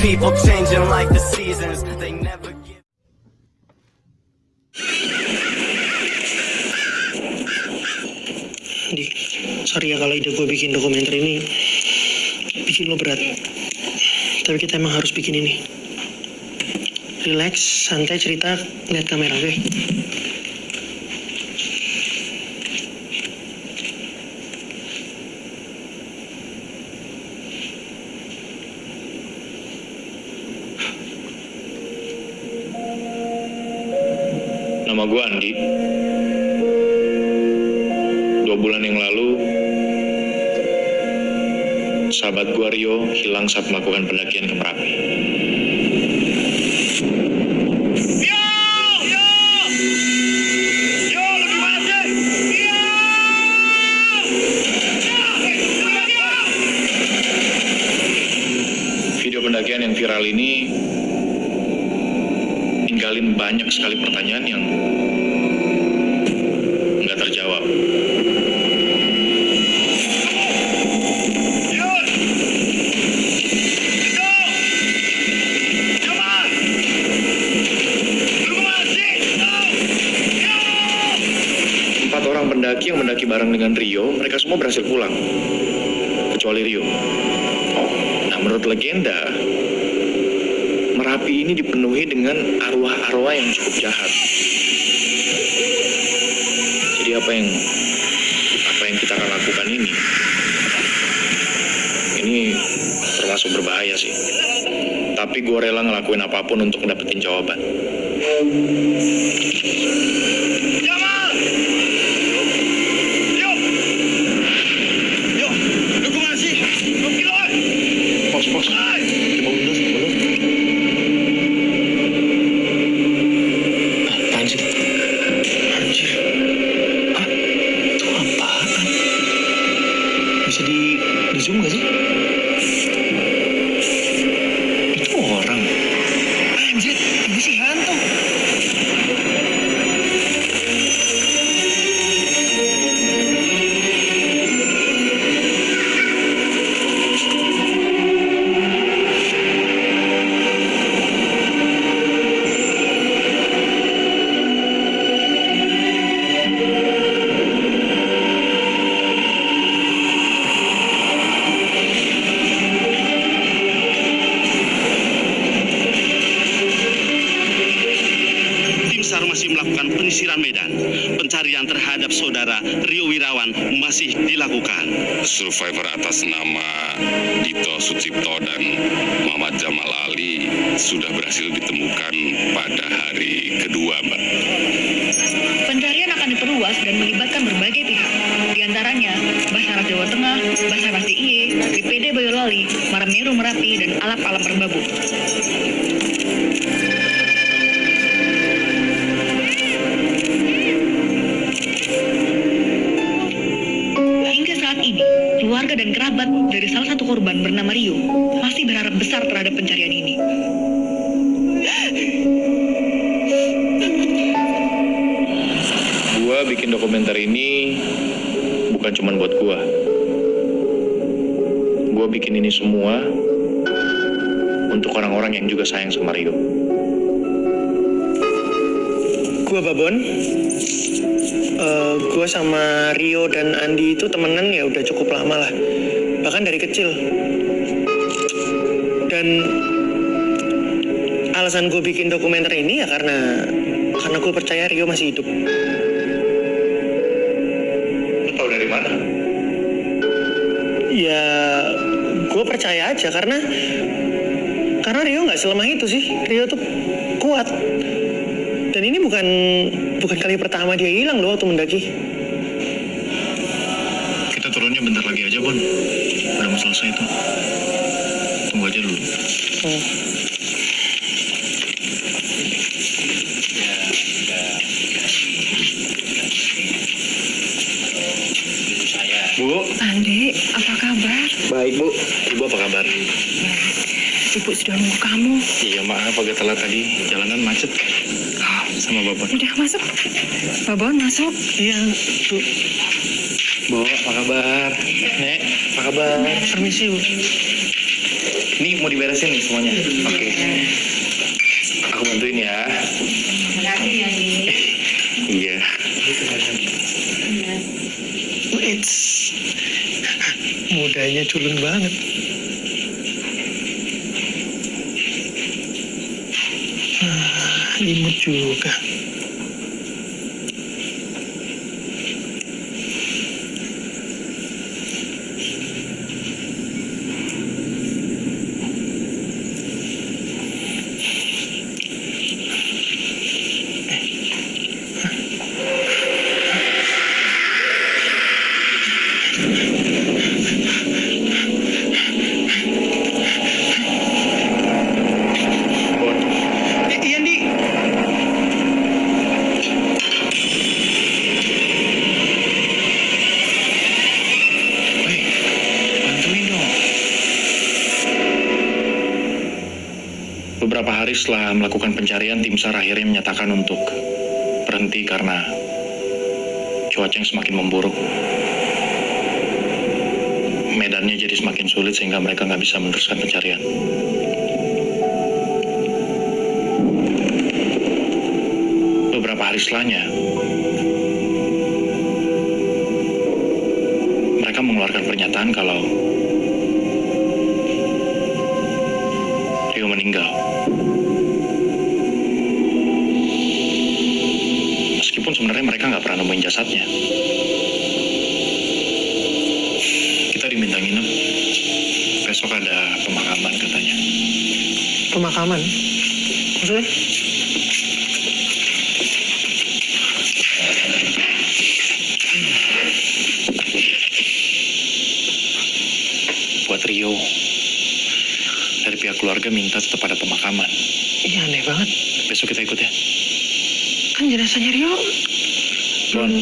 People changing like the seasons, they never give. Di, sorry ya kalau ide gue bikin dokumenter ini bikin lo berat. Tapi kita emang harus bikin ini. Relax, santai cerita, lihat kamera, oke? Nama gue Andi. 2 bulan yang lalu, sahabat gue Rio hilang saat melakukan pendakian ke Merapi. Video pendakian yang viral ini ninggalin banyak sekali pertanyaan yang nggak terjawab. Empat orang pendaki yang mendaki bareng dengan Rio, mereka semua berhasil pulang, kecuali Rio. Nah, menurut legenda, Merapi ini dipenuhi dengan arwah-arwah yang cukup jahat. Jadi apa yang kita akan lakukan ini termasuk berbahaya sih. Tapi gue rela ngelakuin apapun untuk dapetin jawaban. Pos. Bisa di zoom gak sih? Itu orang. Anjir, ini sih hantu. Masih melakukan penyisiran medan. Pencarian terhadap saudara Rio Wirawan masih dilakukan. Survivor atas nama Dito Sucipto dan Muhammad Jamal Ali sudah berhasil ditemukan pada hari kedua, Mbak. Pencarian akan diperluas dan melibatkan berbagai pihak, di antaranya Basarnas Jawa Tengah, Basarnas DIY, BPD Boyolali, Marinir Merapi, dan Alam Merbabu. Hingga saat ini, keluarga dan kerabat dari salah satu korban bernama Rio masih berharap besar terhadap pencarian ini. Gua bikin dokumenter ini bukan cuma buat gua. Gua bikin ini semua untuk orang-orang yang juga sayang sama Rio. Gua Babon. Gue sama Rio dan Andi itu temenan ya udah cukup lama lah, bahkan dari kecil. Dan alasan gue bikin dokumenter ini ya karena gue percaya Rio masih hidup. Lu tau dari mana? Ya gue percaya aja karena Rio nggak selemah itu sih. Rio tuh kuat. Dan ini bukan kali pertama dia hilang loh waktu mendaki. Kita turunnya bentar lagi aja, Bon. Udah mau selesai tuh. Tunggu aja dulu. Bu. Andi, apa kabar? Baik, Bu. Ibu apa kabar? Ibu sudah nunggu kamu. Iya, maaf agak telat tadi. Jalanan macet. Oh, sama Babon. Udah masuk. Babon masuk. Iya, Bu. Bo, apa kabar? Nek, apa kabar? Permisi, Bu. Ini mau diberesin nih semuanya. Oke. Aku bantuin ya. Makasih ya, Di. Iya. It's mudanya culun banget. Imut juga. Iya, Di. Woi, bantuin dong. Beberapa hari setelah melakukan pencarian, tim SAR akhirnya menyatakan untuk berhenti karena cuaca yang semakin memburuk. Medannya jadi semakin sulit sehingga mereka nggak bisa meneruskan pencarian. Beberapa hari setelahnya, mereka mengeluarkan pernyataan kalau Rio meninggal. Meskipun sebenarnya mereka nggak pernah nemuin jasadnya. Kita diminta nginep. Besok ada pemakaman katanya. Pemakaman? Maksudnya? Buat Rio. Dari pihak keluarga minta tetap ada pemakaman. Iya, aneh banget. Besok kita ikut ya. Kan jenazahnya Rio. Bon,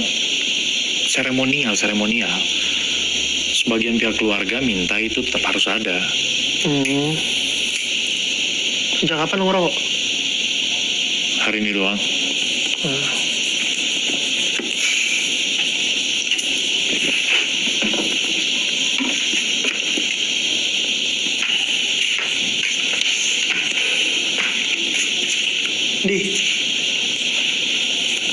seremonial. Sebagian pihak keluarga minta itu tetap harus ada. Sejak kapan lo ngerokok? Hari ini doang. Di.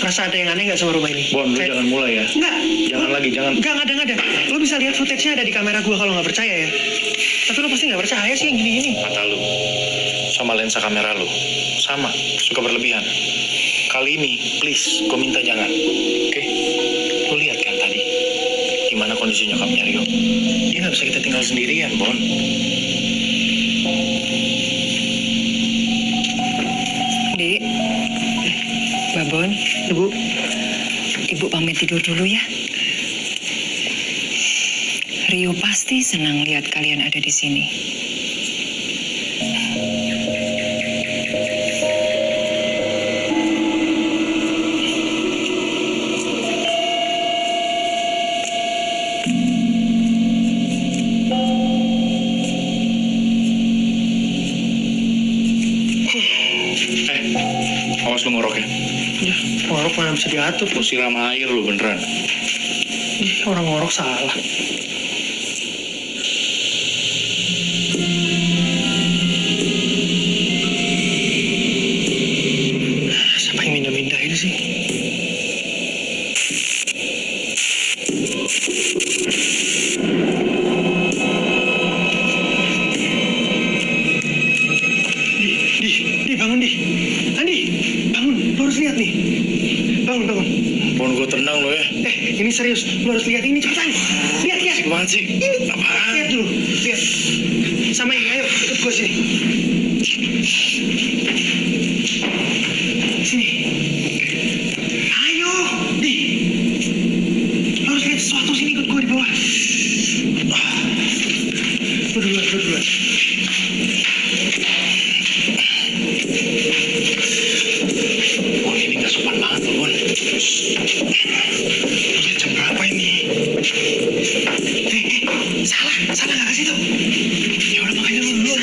Rasa ada yang aneh nggak sama rumah ini? Bon, lu jangan mulai ya. Enggak. Jangan lagi, jangan. Enggak ada. Lo bisa lihat footage-nya ada di kamera gua kalau nggak percaya ya. Tapi lo pasti nggak percaya sih yang gini-gini. Mata lu sama lensa kamera lu sama, suka berlebihan. Kali ini, please, gue minta jangan. Oke? Lu lihat kan tadi gimana kondisi nyokapnya Rio. Dia nggak bisa kita tinggal sendirian, Bon. Di. Babon. Ibu. Ibu pamit tidur dulu ya. Rio pasti senang lihat kalian ada di sini. Awas lu ngorok ya. Ya, ngorok mana bisa diatur. Lu siram air lu beneran. Ih, orang ngorok salah. Siapa yang mindah-mindahin sih? Di, bangun di. Andi, bangun. Lo harus lihat nih. Bangun. Bon, gue tenang lo ya. Ini serius. Lo harus lihat ini cepetan. Lihat. Apaan sih? Ini. Apaan? Lihat dulu. Lihat. Sama ini, ayo ikut gue sini. Sini. Ayo, Di. Lo harus lihat sesuatu sini, ikut gue di bawah. Lo duluan. Bon, ini gak sopan banget loh, Bon. Lihat jam berapa ini? Salah nggak kasih tau. Ya udah makanya lu duluan.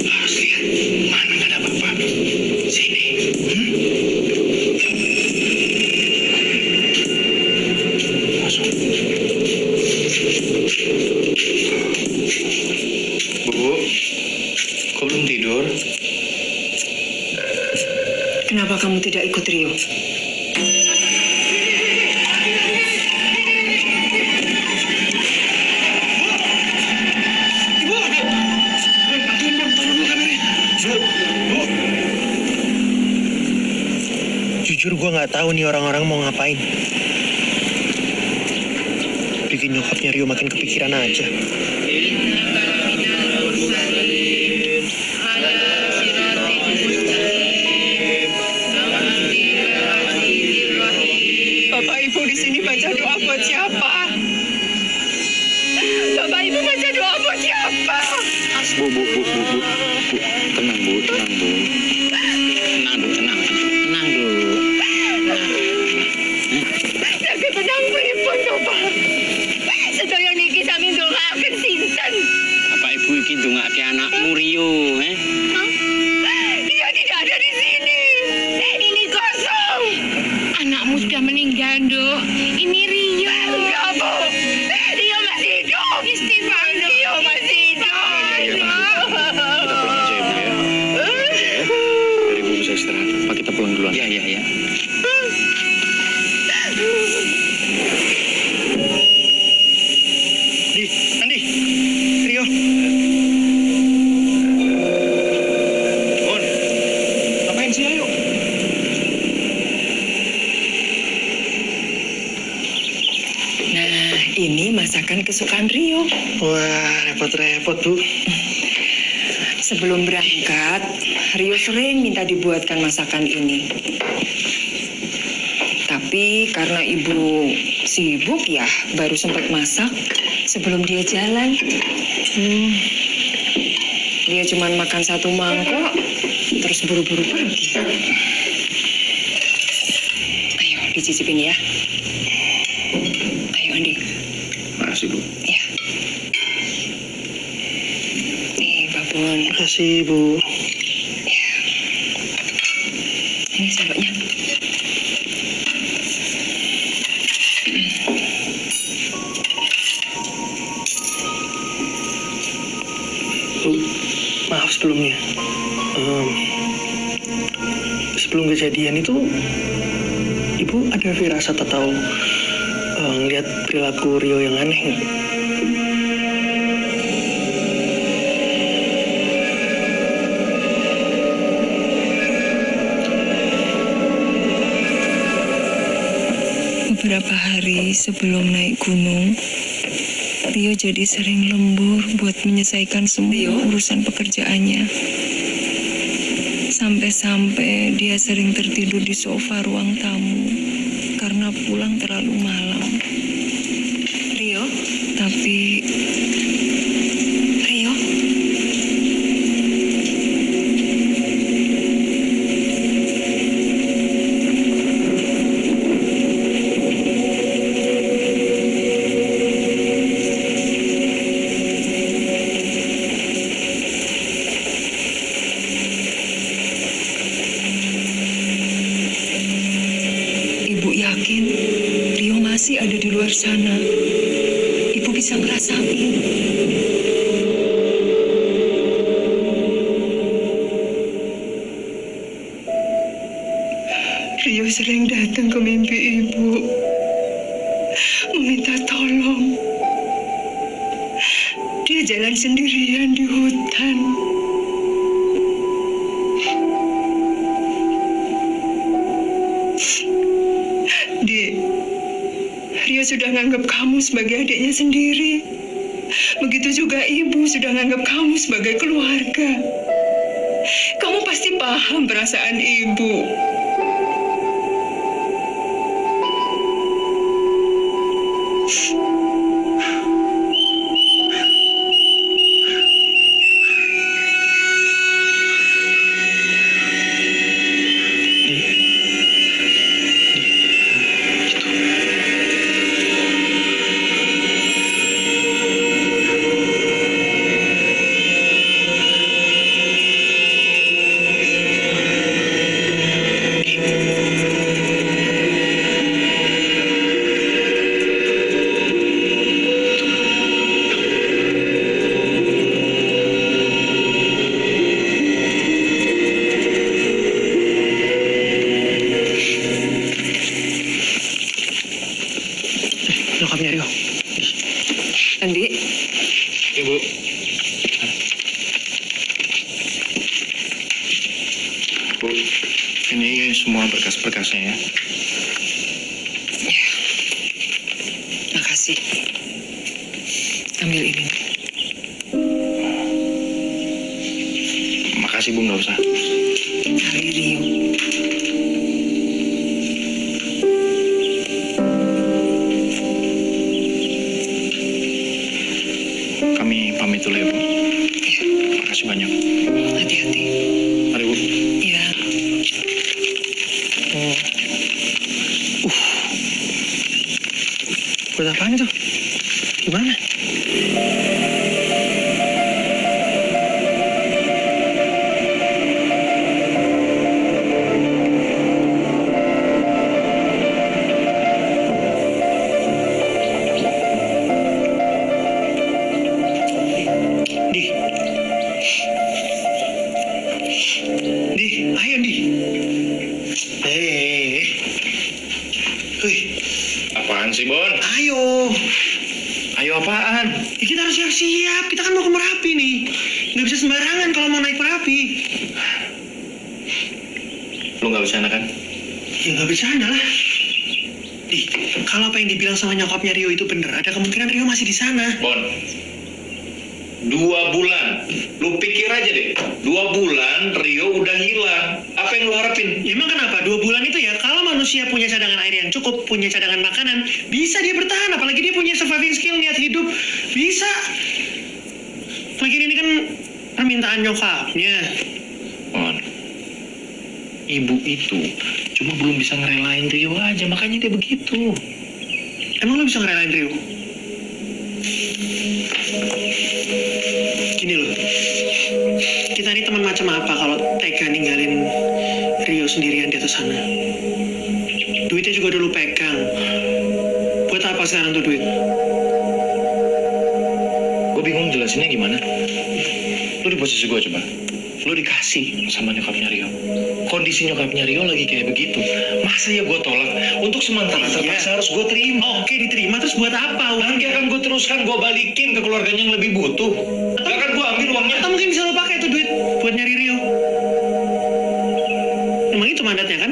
Harus lihat. Belum tidur. Kenapa kamu tidak ikut Rio? Jujur gue nggak tahu nih orang-orang mau ngapain. Bikin nyokapnya Rio makin kepikiran aja. Bapak Ibu di sini baca doa buat siapa? Bapak Ibu baca doa buat siapa? Bu. Tenang, Bu. Tenang, tenang, dulu. Jaga tenang pripun Bapak. Sedaya niki sami ndongaaken sinten? Bapak Ibu iki ndongake anakmu Rio, Dia tidak ada di sini. Ini kosong. Anakmu sudah meninggal, Dok. Ini Rio. Enggak, Bu. Rio masih hidup. Istighfar, Dok. Rio masih hidup. Kita pulang aja ya, Bu ya. Biar Ibu bisa istirahat. Pak, kita pulang duluan. ya. Andi, Rio. Bun, ngapain sih, ayo? Nah, ini masakan kesukaan Rio. Wah, repot-repot, Bu. Sebelum berangkat, Rio sering minta dibuatkan masakan ini. Tapi karena ibu sibuk ya, baru sempat masak sebelum dia jalan. Dia cuma makan 1 mangkok, terus buru-buru pergi. Ayo, dicicipin ya. Ayo, Andi. Makasih, Bu. Ya. Nih, Babon. Makasih, Bu. Ini sendoknya. Bu, maaf sebelumnya. Sebelum kejadian itu, Ibu ada firasat atau ngeliat perilaku Rio yang aneh nggak? Beberapa hari sebelum naik gunung, Rio jadi sering lembur buat menyelesaikan semua urusan pekerjaannya. Sampai-sampai dia sering tertidur di sofa ruang tamu karena pulang terlalu malam. Rio? Tapi... Rio? Ibu yakin Rio masih ada di luar sana. Ibu bisa ngerasain. Rio sering datang ke mimpi ibu, meminta tolong. Dia jalan sendirian di hutan. Rio sudah nganggap kamu sebagai adiknya sendiri. Begitu juga ibu sudah nganggap kamu sebagai keluarga. Kamu pasti paham perasaan ibu. Bu, ini semua berkas-berkasnya ya. Makasih. Ambil ini. Makasih Bu, nggak usah. Hari Rio. Kami pamit dulu ya Bu. Makasih banyak. Hati-hati. Mari Bu. Iya. Buat apaan itu? Gimana? Di, ayo Di. Wih, Apaan sih, Bon? ayo. Ayo apaan? Ya, kita harus siap-siap. Kita kan mau ke Merapi nih. Nggak bisa sembarangan kalau mau naik Merapi. Lu nggak bercanda kan? Ya nggak bercanda lah. Di, kalau apa yang dibilang sama nyokapnya Rio itu bener, ada kemungkinan Rio masih di sana. Bon, 2 bulan. Lu pikir aja deh, 2 bulan Rio udah hilang. Apa yang lu harapin? Ya, emang kenapa? 2 bulan itu ya, kalau manusia punya cadangan air yang cukup, punya cadangan makanan, bisa dia bertahan. Apalagi dia punya surviving skill, niat hidup. Bisa. Lagi ini kan permintaan nyokapnya. Bon, ibu itu cuma belum bisa ngerelain Rio aja, makanya dia begitu. Emang lo bisa ngerelain Rio? Gini loh, kita ini teman macam apa kalau tega ninggalin Rio sendirian di atas sana? Duitnya juga dulu pegang. Buat apa sekarang tuh duit? Gue bingung jelasinnya gimana. Lu di posisi gue coba. Lu dikasih sama nyokapnya Rio. Kondisi nyokapnya Rio lagi kayak begitu. Masa ya gue tolak? Untuk sementara terpaksa harus gue terima. Oke, diterima, terus buat apa? Nanti akan gue teruskan, gue balikin ke keluarganya yang lebih butuh. Gak akan gue ambil uangnya. Atau mungkin bisa lo pakai tuh duit buat nyari Rio. Emang itu mandatnya kan?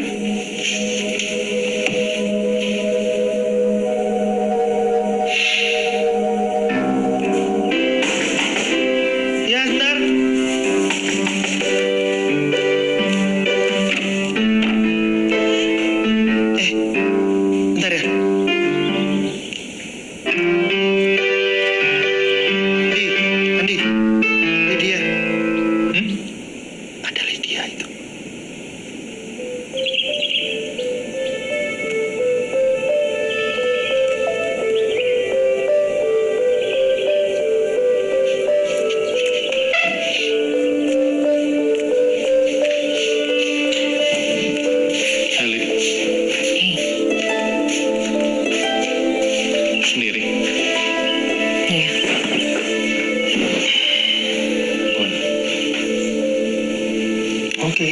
Ya, sebentar. Bentar ya. Andi, Lydia. Ada Lydia itu. Heli, sendiri. Iya. Bon, Oke.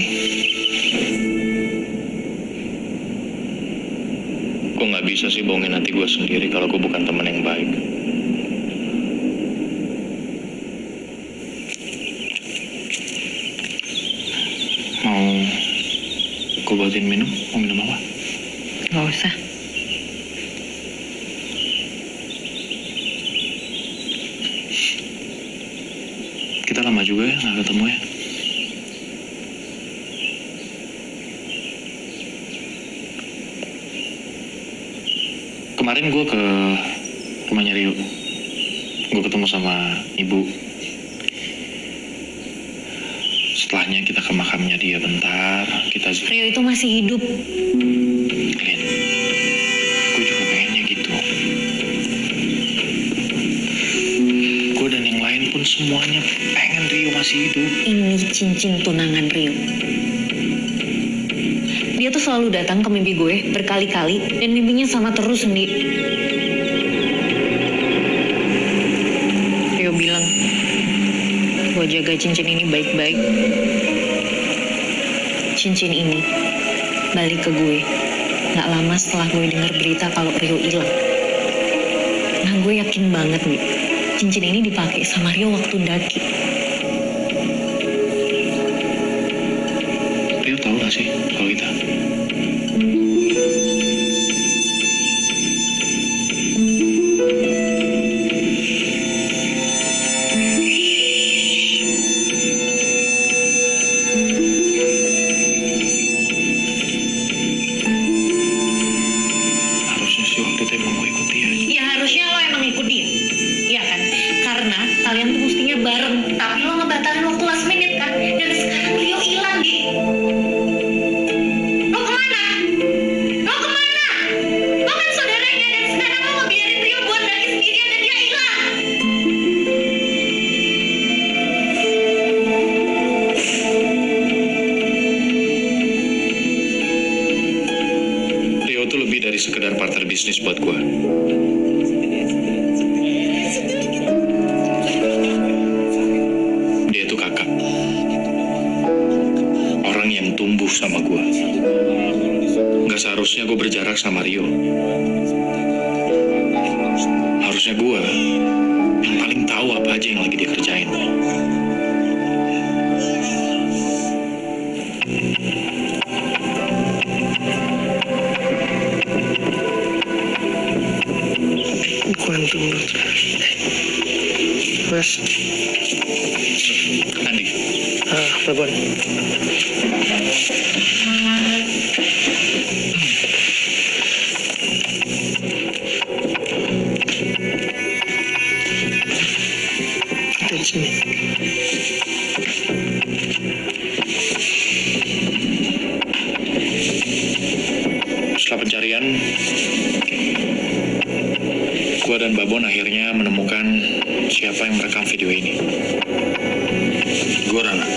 gue nggak bisa sih bohongin hati gue sendiri kalau gue bukan teman yang baik. Mau gue buatin minum? Mau minum apa? Nggak usah. Kita lama juga ya nggak ketemu ya. Kemarin gue ke rumahnya Rio. Gue ketemu sama ibu. Setelahnya kita ke makamnya dia bentar. Kita Rio itu masih hidup. Lin, gue juga pengennya gitu. Gue dan yang lain pun semuanya pengen Rio masih hidup. Ini cincin tunangan Rio. Dia tuh selalu datang ke mimpi gue berkali-kali dan mimpinya sama terus, Ndi. Rio bilang, gue jaga cincin ini baik-baik. Cincin ini balik ke gue gak lama setelah gue dengar berita kalau Rio hilang. Nah, gue yakin banget nih, cincin ini dipakai sama Rio waktu daki. Rio tahu buat gue. Dia tuh kakak. Orang yang tumbuh sama gue. Gak seharusnya gue berjarak sama Rio. Harusnya gue yang paling tahu apa aja yang lagi dia kerjain. Kuantum. Mas. Andi. Babon. Di sini. Setelah pencarian, gue dan Babon akhirnya menemukan siapa yang merekam video ini. Gue Rana.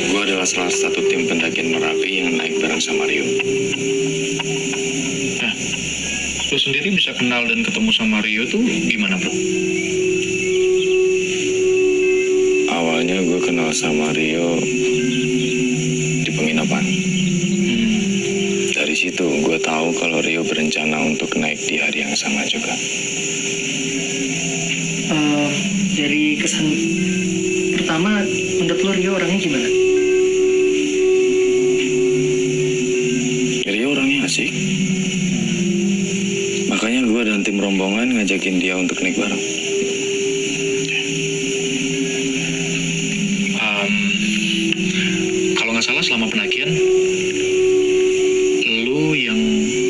Gue adalah salah satu tim pendakian Merapi yang naik bareng sama Rio. Nah, lo sendiri bisa kenal dan ketemu sama Rio tuh gimana, bro? Awalnya gue kenal sama Rio di penginapan. Dari situ gue tahu kalau Rio berencana untuk naik di hari yang sama juga. Dari kesan pertama, menurut lo Rio orangnya gimana? Rio orangnya asik. Makanya gue dan tim rombongan ngajakin dia untuk naik bareng. Kalau nggak salah selama pendakian, lu yang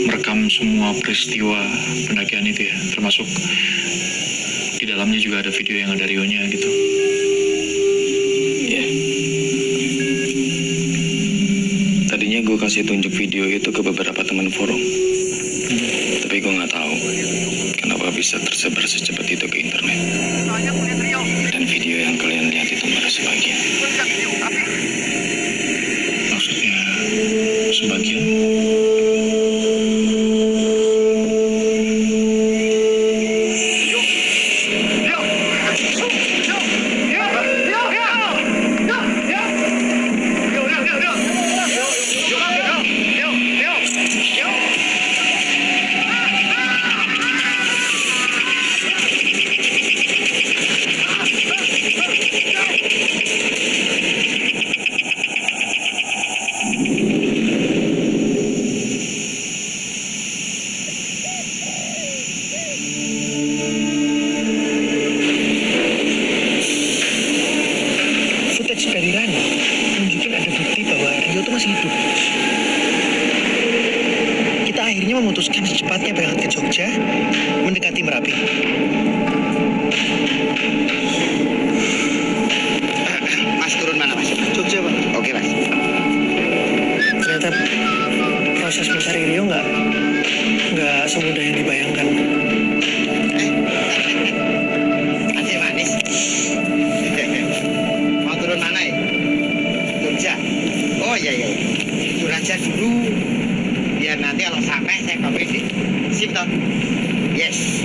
merekam semua peristiwa pendakian itu ya, termasuk di dalamnya juga ada video yang ada Rio-nya gitu. Iya. Tadinya gue kasih tunjuk video itu ke beberapa teman forum. Tapi gue nggak tahu kenapa bisa tersebar secepat itu ke internet. Dan video yang kalian lihat itu baru sebagian. Maksudnya sebagian? Footage dari Rani nunjukin ada bukti bahwa Rio tuh masih hidup. Kita akhirnya memutuskan secepatnya berangkat ke Jogja, mendekati Merapi. Mas turun mana, Mas? Jogja, Pak. Oke, Mas. Ternyata proses mencari Rio nggak semudah yang dibayangkan. Masih manis. Mau turun mana ya? Jogja. Oh iya. Turun aja dulu. Biar nanti kalau sampai saya pamit deh. Sip toh? Yes.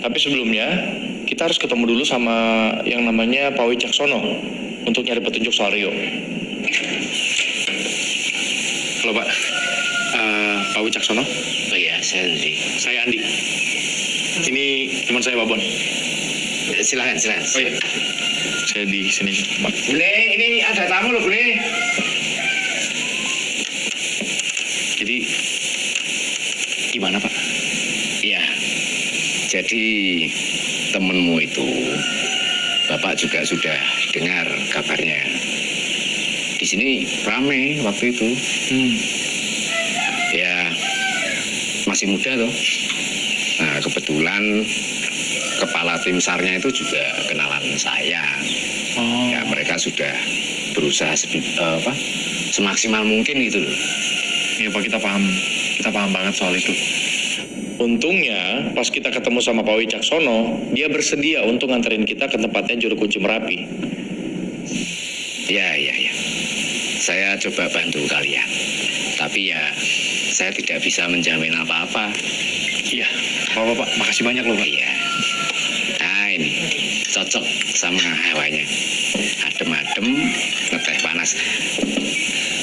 Tapi sebelumnya, kita harus ketemu dulu sama yang namanya Pak Wicaksono untuk nyari petunjuk soal Rio. Halo Pak, Pak Wicaksono? saya Andi. Saya Andi. Ini teman saya, Pak Bon. Silakan. Oh iya. Saya di sini, Pak. Bune, ini ada tamu loh, Bune. Jadi, gimana, Pak? Iya. Jadi temenmu itu, Bapak juga sudah dengar kabarnya. Di sini rame waktu itu. Ya, masih muda tuh. Nah, kebetulan kepala tim SAR-nya itu juga kenalan saya. Ya, mereka sudah berusaha semaksimal mungkin gitu loh. Iya, Pak, kita paham banget soal itu. Untungnya, pas kita ketemu sama Pak Wicaksono, dia bersedia untuk nganterin kita ke tempatnya Juru Kunci Merapi. Ya. Saya coba bantu kalian. Tapi ya, saya tidak bisa menjamin apa-apa. Iya, Pak, makasih banyak loh, Pak. Iya. Nah, ini cocok sama hawanya. Adem-adem, ngeteh panas.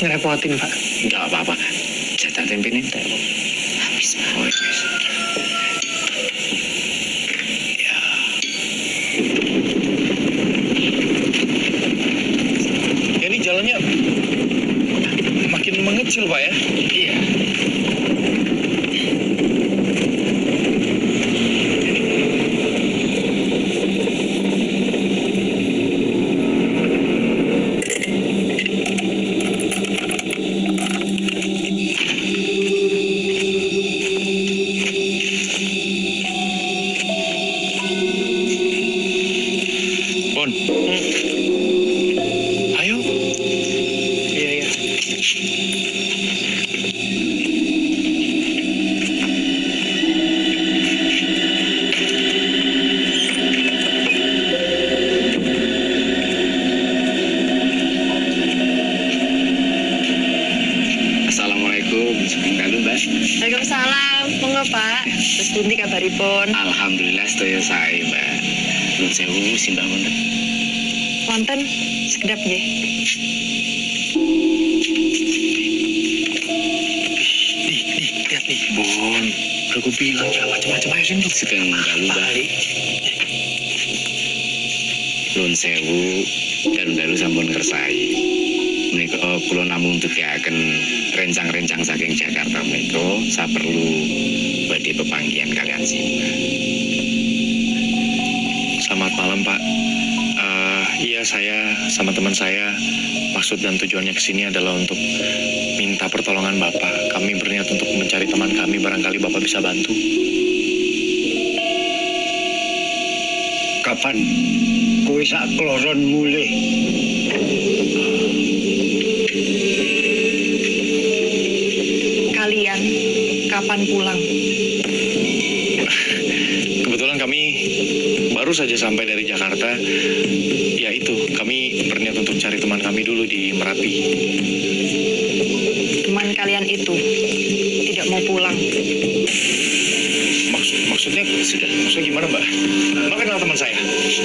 Ngerepotin, Pak. Enggak apa-apa. Jatah tempe ini enggak apa. Habis, Pak. Habis. Ya. Ini jalannya makin mengecil, Pak ya? Iya. Bon. Ayo. Iya. Assalamualaikum. Halo, Mbak. Waalaikumsalam. Monggo, Pak. Terus pundi kabaripun? Alhamdulillah sedaya sae, Mbak. Nuwun sewu simbah wonten. Wonten sekedap nggih. Nih, lihat nih. Bon, udah gue bilang jangan macam-macam, ayo sini. Sugeng dalu, Mbak. Nuwun sewu dalu-dalu sampun kersai. Menika kula namung tugaken rencang-rencang saking Jakarta menika saperlu badhe pepanggihan kalian simbah. Selamat malam, Pak. Iya, saya sama teman saya maksud dan tujuannya ke sini adalah untuk minta pertolongan Bapak. Kami berniat untuk mencari teman kami, barangkali Bapak bisa bantu. Kapan kowe sak kloron mulih? Kalian kapan pulang? Kebetulan kami baru saja sampai dari Jakarta. Ya itu, kami berniat untuk cari teman kami dulu di Merapi. Teman kalian itu tidak mau pulang. Maksudnya gimana, Mbak? Mbak kenal teman saya?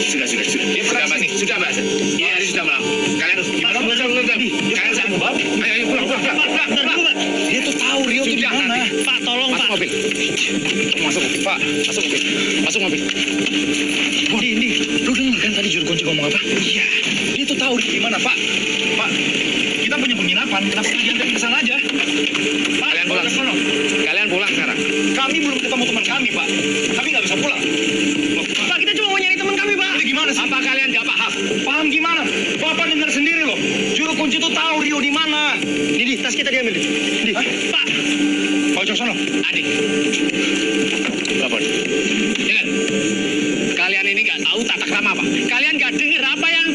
Sudah. Dia pernah sini. Sudah, Mbak. Ini hari sudah malam. Kalian harus gimana? Kalian saya Mbak. Ayo pulang. Dia tuh tahu Rio tuh di mana. Pak, tolong, Pak. Mobil. Masuk mobil. Pak, masuk mobil. Di, lu denger kan tadi Juru Kunci ngomong apa? Iya, dia tuh tahu di mana, Pak. Pak, kita punya penginapan, kenapa nggak diantar ke sana aja? Pak, Kalian pulang. Kalian pulang sekarang. Kami belum ketemu teman kami, Pak. Kami nggak bisa pulang. Loh, Pak, kita cuma mau nyari teman kami, Pak. Ini gimana sih? Apa kalian tidak paham? Paham gimana? Bapak dengar sendiri loh. Juru Kunci tuh tahu Rio di mana. Di tas kita diambil. Di. Pak. Pak Wicaksono. Adik, Bapak. dengar. Kalian ini nggak tahu tata krama apa? Kalian nggak dengar apa yang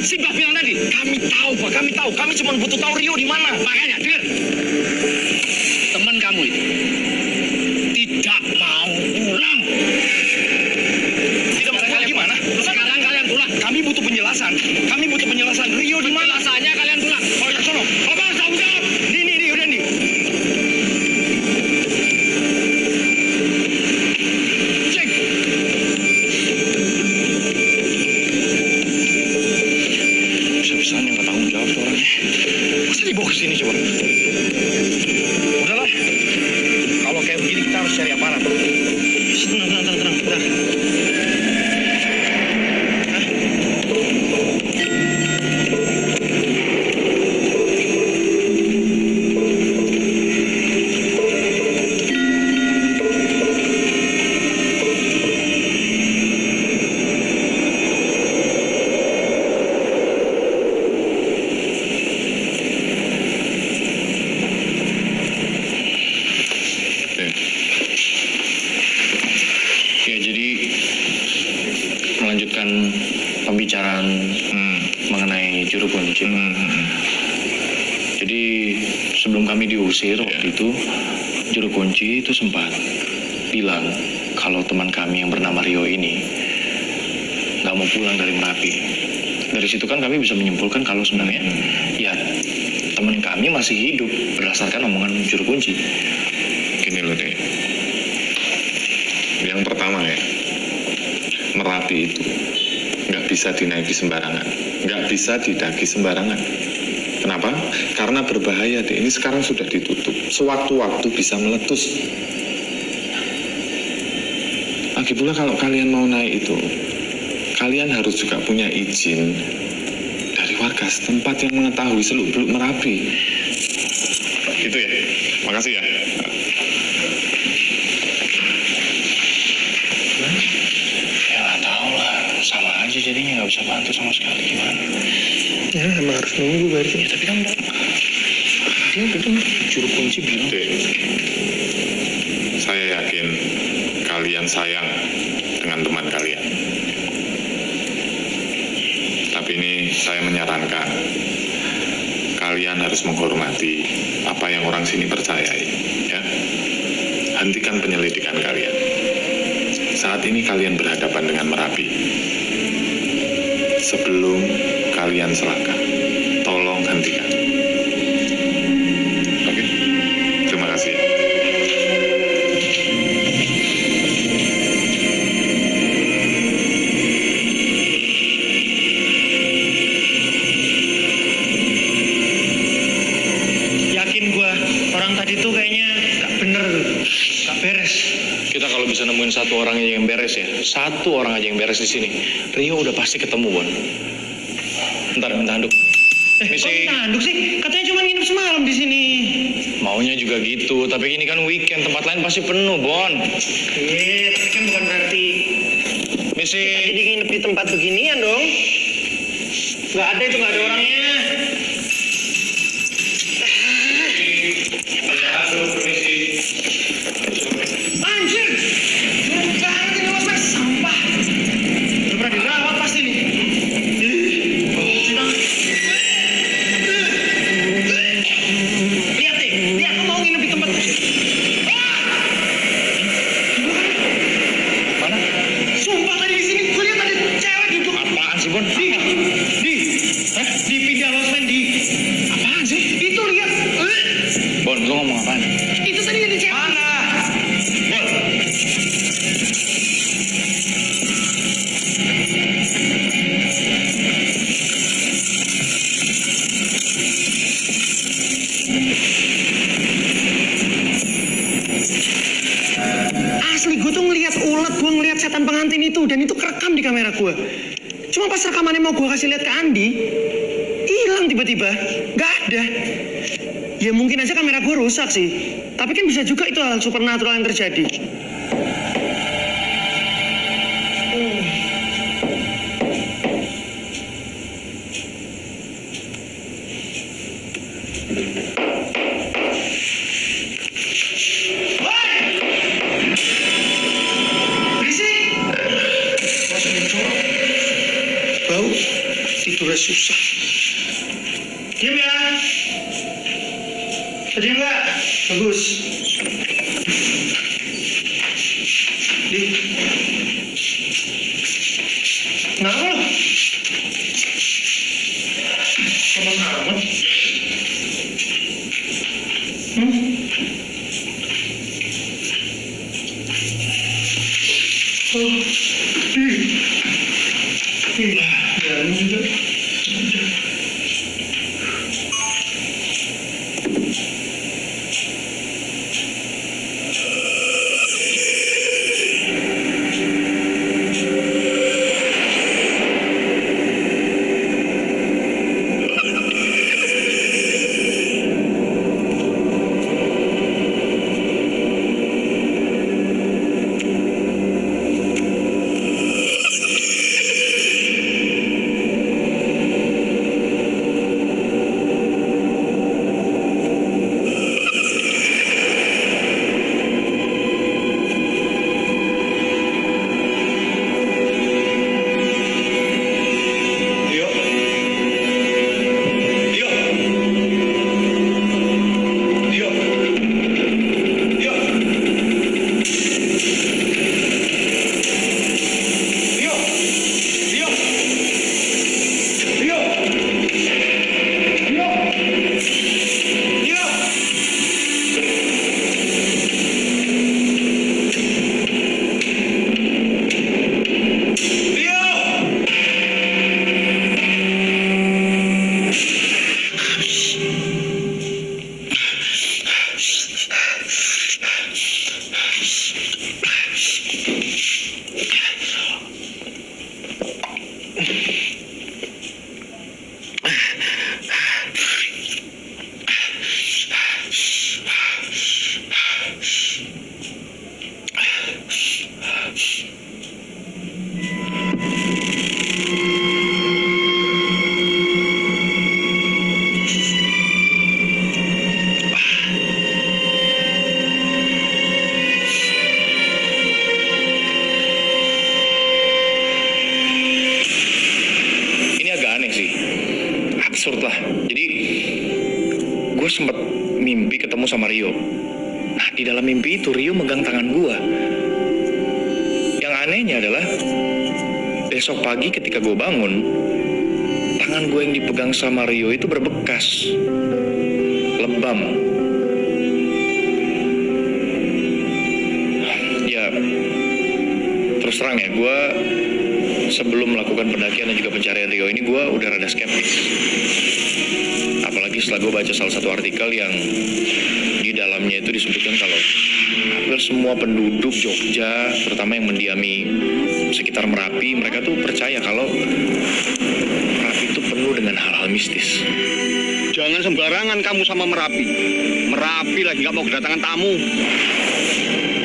Simbah bilang tadi? Kami tahu, Pak. Kami tahu. Kami cuma butuh tahu Rio di mana. Makanya, dengar. Teman kamu itu tidak mau pulang. Tidak mau pulang gimana? Sekarang kalian pulang. Kami butuh penjelasan. Kami butuh penjelasan. Rio di mana? Penjelasannya kalian pulang. Pak Wicaksono. Apa tanggung jawab? Di, udah nih. Cek. Bisa-bisanya nggak tanggung jawab tuh orangnya. Masa dibawa ke sini coba? Udahlah. Kalau kayak begini kita harus kunci. Jadi sebelum kami diusir waktu itu, juru kunci itu sempat bilang kalau teman kami yang bernama Rio ini nggak mau pulang dari Merapi. Dari situ kan kami bisa menyimpulkan kalau sebenarnya ya teman kami masih hidup berdasarkan omongan juru kunci. Gini loh deh, yang pertama ya, Merapi itu nggak bisa dinaiki sembarangan, nggak bisa didaki sembarangan. Kenapa? Karena berbahaya deh. Ini sekarang sudah ditutup. Sewaktu-waktu bisa meletus. Lagi pula kalau kalian mau naik itu, kalian harus juga punya izin dari warga setempat yang mengetahui seluk-beluk Merapi. Gitu ya. Makasih ya. Ya nggak tahu lah, sama aja jadinya nggak bisa bantu sama sekali gimana. Ya emang harus nunggu berarti. Ya tapi kan dia udah juru kunci bilang. Saya yakin kalian sayang dengan teman kalian. Tapi ini saya menyarankan kalian harus menghormati apa yang orang sini percayai, ya. Hentikan penyelidikan kalian. Saat ini kalian berhadapan dengan Merapi. Sebelum kalian selangkah, tolong hentikan. Oke? Terima kasih. Yakin gua orang tadi tuh kayaknya nggak bener, nggak beres. Kita kalau bisa nemuin satu orang aja yang beres ya, satu orang aja yang beres di sini, Rio udah pasti ketemu, Bon. Ntar minta handuk. Kok minta handuk sih? Katanya cuma nginep semalam di sini. Maunya juga gitu, tapi ini kan weekend, tempat lain pasti penuh, Bon. Iya, tapi kan bukan berarti Misi. jadi nginep di tempat beginian dong. Nggak ada itu, nggak ada orangnya. Anjir! Jangan ini mas, sampah. Udah pernah dirawat pasti nih. Lihat deh, dia aku mau nginep di tempat. Mana? Sumpah tadi di sini, gue lihat ada cewek duduk. Apaan sih, Bon? Di pindah losmen di. Apaan sih? Itu lihat. Bon, lu ngomong apaan? Itu tadi ada cewek. Mana? Bon. Asli gue tuh ngelihat ulat, gue ngelihat setan pengantin itu dan itu kerekam di kamera gue. Cuma pas rekamannya mau gue kasih lihat ke Andi, hilang tiba-tiba, nggak ada. Ya mungkin aja kamera gue rusak sih, tapi kan bisa juga itu hal supernatural yang terjadi. Berisik! Masuk muncul. Bau, tidurnya susah. Diam ya. Diam nggak? Bagus. Di. Kenapa lo? Lemas amat. Oh, ya ini juga. lah. Jadi gue sempat mimpi ketemu sama Rio. Nah, di dalam mimpi itu Rio megang tangan gue. Yang anehnya adalah besok pagi ketika gue bangun, tangan gue yang dipegang sama Rio itu berbekas, lebam. Ya, terus terang ya, gue sebelum melakukan pendakian dan juga pencarian Rio ini, gue udah rada skeptis. Apalagi setelah gue baca salah satu artikel yang di dalamnya itu disebutkan kalau hampir semua penduduk Jogja, terutama yang mendiami sekitar Merapi, mereka tuh percaya kalau Merapi itu penuh dengan hal-hal mistis. Jangan sembarangan kamu sama Merapi. Merapi lagi nggak mau kedatangan tamu.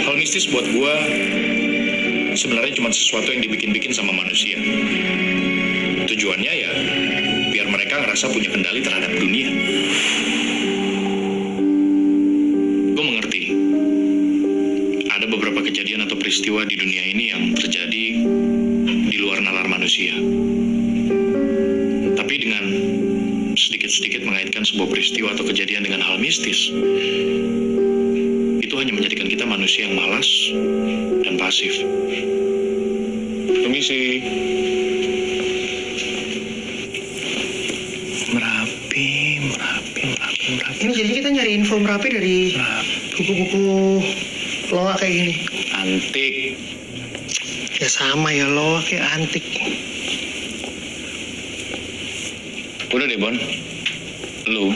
Hal mistis buat gue sebenarnya cuma sesuatu yang dibikin-bikin sama manusia. Tujuannya ya biar mereka ngerasa punya kendali terhadap dunia. Gue mengerti ada beberapa kejadian atau peristiwa di dunia ini yang terjadi di luar nalar manusia. Tapi dengan sedikit-sedikit mengaitkan sebuah peristiwa atau kejadian dengan hal mistis, itu hanya menjadikan kita manusia yang malas dan pasif. Permisi. Merapi. Ini jadi kita nyari info Merapi dari buku-buku loa kayak gini. Antik. Ya sama ya, loa kayak antik. Udah deh, Bon. Lu,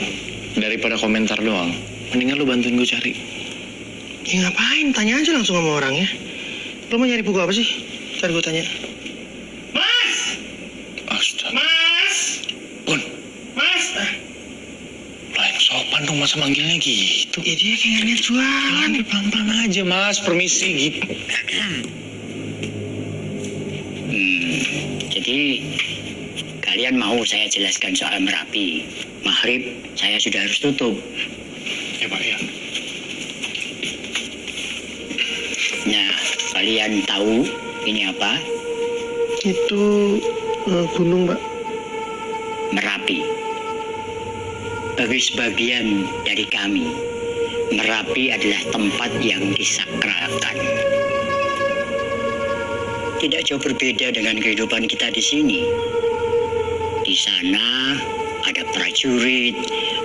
daripada komentar doang, mendingan lu bantuin gue cari. Ya ngapain? Tanya aja langsung sama orangnya. Lo mau nyari buku apa sih? Ntar gue tanya. Mas! Astaga. Mas! Bon, Mas! lo yang sopan dong masa manggilnya gitu. Ya dia kayak niat jualan. Pelan-pelan aja, Mas. Permisi gitu. Jadi kalian mau saya jelaskan soal Merapi? Maghrib saya sudah harus tutup. Ya, Pak, ya. Nah, kalian tahu ini apa? Itu gunung, Mbak. Merapi. Bagi sebagian dari kami, Merapi adalah tempat yang disakralkan. Tidak jauh berbeda dengan kehidupan kita di sini. Di sana ada prajurit,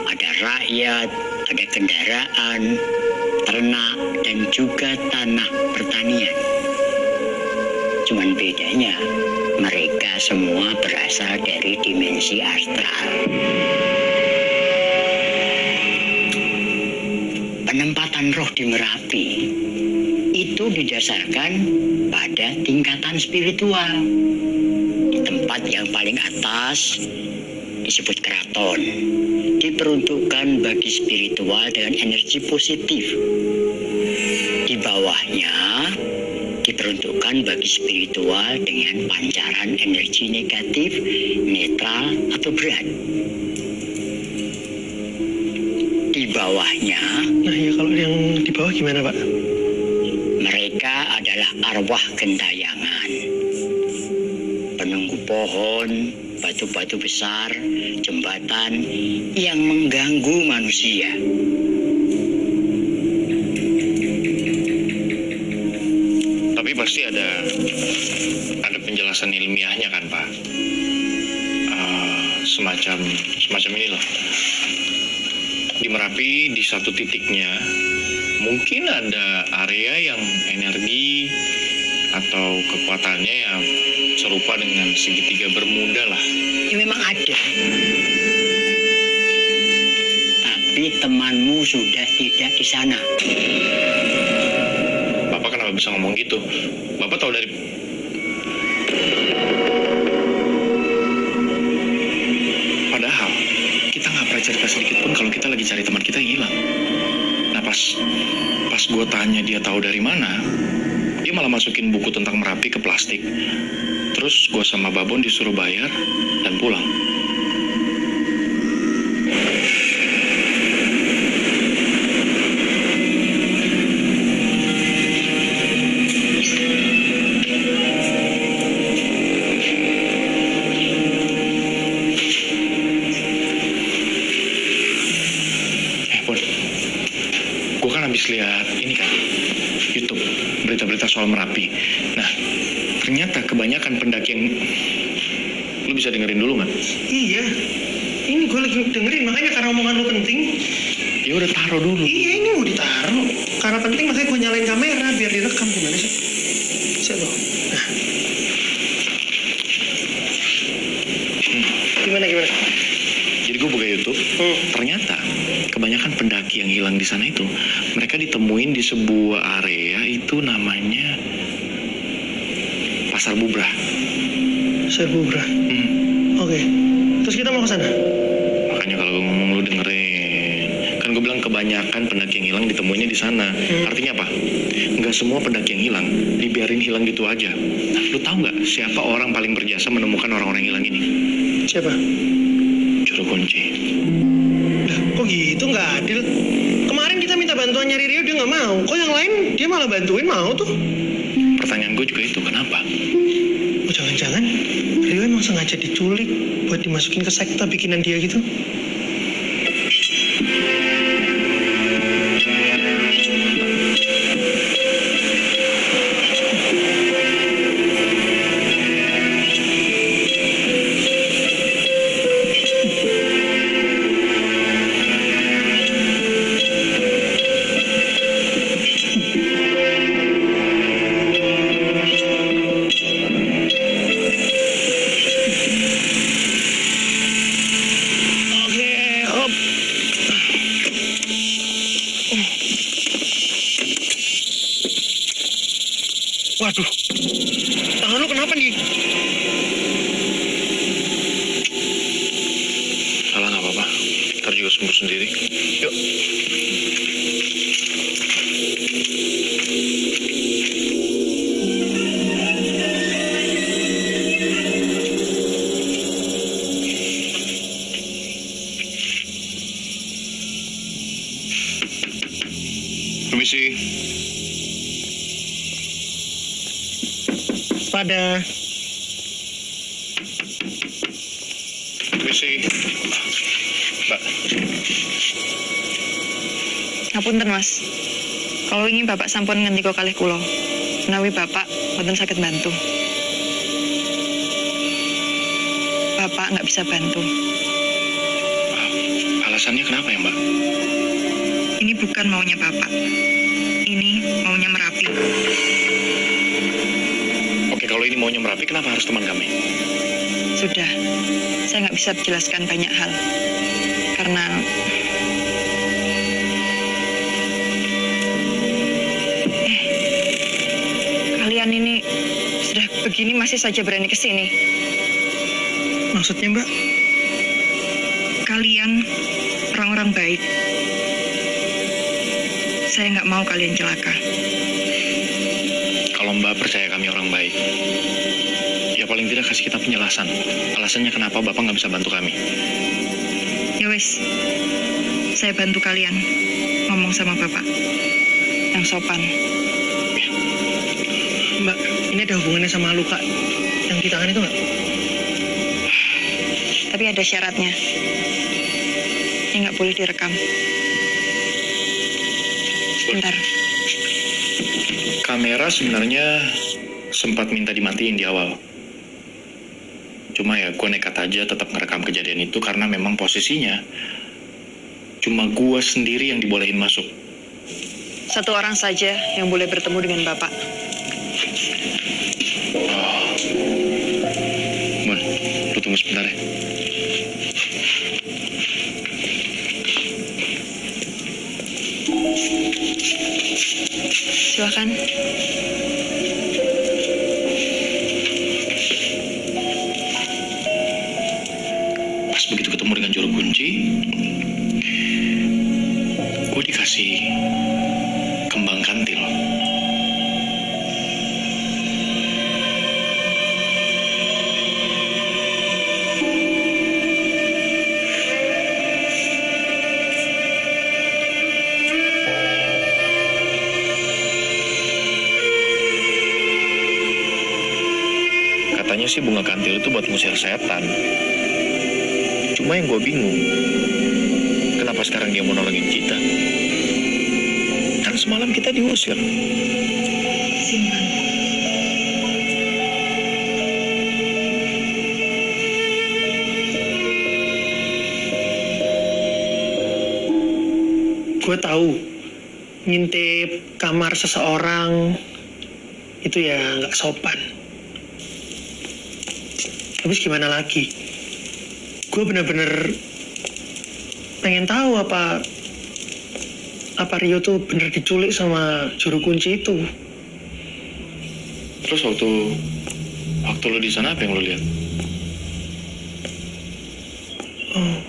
ada rakyat, ada kendaraan, ternak, dan juga tanah pertanian. Cuman bedanya, mereka semua berasal dari dimensi astral. Penempatan roh di Merapi itu didasarkan pada tingkatan spiritual. Di tempat yang paling atas disebut keraton, diperuntukkan bagi spiritual dengan energi positif. Di bawahnya diperuntukkan bagi spiritual dengan pancaran energi negatif, netral, atau berat. Di bawahnya, Nah ya kalau yang di bawah gimana, Pak? mereka adalah arwah gentayangan, penunggu pohon, batu-batu besar, jembatan yang mengganggu manusia. Tapi pasti ada penjelasan ilmiahnya kan, Pak? Semacam ini loh. Di Merapi di satu titiknya mungkin ada area yang energi atau kekuatannya yang serupa dengan segitiga Bermuda lah. Ya memang ada. Tapi temanmu sudah tidak di sana. Bapak kenapa bisa ngomong gitu? Bapak tahu dari... Padahal kita nggak pernah cerita sedikit pun kalau kita lagi cari teman kita yang hilang. Nah pas gue tanya dia tahu dari mana, dia malah masukin buku tentang Merapi ke plastik. Terus gue sama Babon disuruh bayar dan pulang. gue kan habis lihat ini kan YouTube berita-berita soal Merapi. Nah, ternyata kebanyakan pendaki yang lu bisa dengerin dulu nggak? Iya, ini gue lagi dengerin, makanya karena omongan lu penting. Ya udah taruh dulu. Iya, ini mau ditaruh. Karena penting makanya gue nyalain kamera biar direkam. Gimana sih? Bisa loh. Nah. Gimana? Jadi gue buka YouTube, ternyata kebanyakan pendaki yang hilang di sana itu mereka ditemuin di sebuah area itu namanya Pasar Bubrah. Pasar Bubrah. Oke. Terus kita mau ke sana? Makanya kalau gue ngomong lu dengerin. Kan gue bilang kebanyakan pendaki yang hilang ditemuinnya di sana. Artinya apa? Nggak semua pendaki yang hilang dibiarin hilang gitu aja. Nah, lu tahu nggak siapa orang paling berjasa menemukan orang-orang hilang ini? Siapa? Juru kunci. Lah, kok gitu, nggak adil? Kemarin kita minta bantuan nyari Rio, dia nggak mau. Kok yang lain dia malah bantuin, mau tuh? Pertanyaan gue juga itu, kenapa? Oh, jangan-jangan Rio emang sengaja diculik buat dimasukin ke sekte bikinan dia gitu? Waduh, tangan lu kenapa nih? Salah nggak apa-apa, ntar juga sembuh sendiri. Yuk. Permisi. Pada Permisi. Mbak. Ngapunten Mas, kalau ini Bapak sampun ngendika kalih kula, menawi Bapak mboten saged bantu. Bapak nggak bisa bantu. Alasannya kenapa ya, Mbak? Ini bukan maunya Bapak, ini maunya Merapi. Oke, kalau ini maunya Merapi, kenapa harus teman kami? Sudah, saya nggak bisa menjelaskan banyak hal. Karena kalian ini sudah begini masih saja berani ke sini. Maksudnya, Mbak? Kalian orang-orang baik. Saya nggak mau kalian celaka. Kalau Mbak percaya kami orang baik, ya paling tidak kasih kita penjelasan. Alasannya kenapa Bapak nggak bisa bantu kami. Ya wis, saya bantu kalian ngomong sama Bapak yang sopan. Mbak, ini ada hubungannya sama luka yang di tangan itu nggak? Tapi ada syaratnya. Ini nggak boleh direkam. Bentar. Kamera sebenarnya sempat minta dimatiin di awal. Cuma ya gue nekat aja tetap ngerekam kejadian itu karena memang posisinya cuma gue sendiri yang dibolehin masuk. Satu orang saja yang boleh bertemu dengan Bapak. Mun, lu tunggu sebentar ya. Silakan. Pas begitu ketemu dengan juru kunci, gue dikasih kembang kantil. Katanya sih bunga kantil itu buat ngusir setan. Cuma yang gue bingung, kenapa sekarang dia mau nolongin kita? semalam kita diusir. Simpan. Gue tahu ngintip kamar seseorang itu ya nggak sopan. Tapi gimana lagi? Gue bener-bener pengen tahu apa Rio tuh bener diculik sama juru kunci itu. Terus waktu lo di sana apa yang lo lihat? Oh.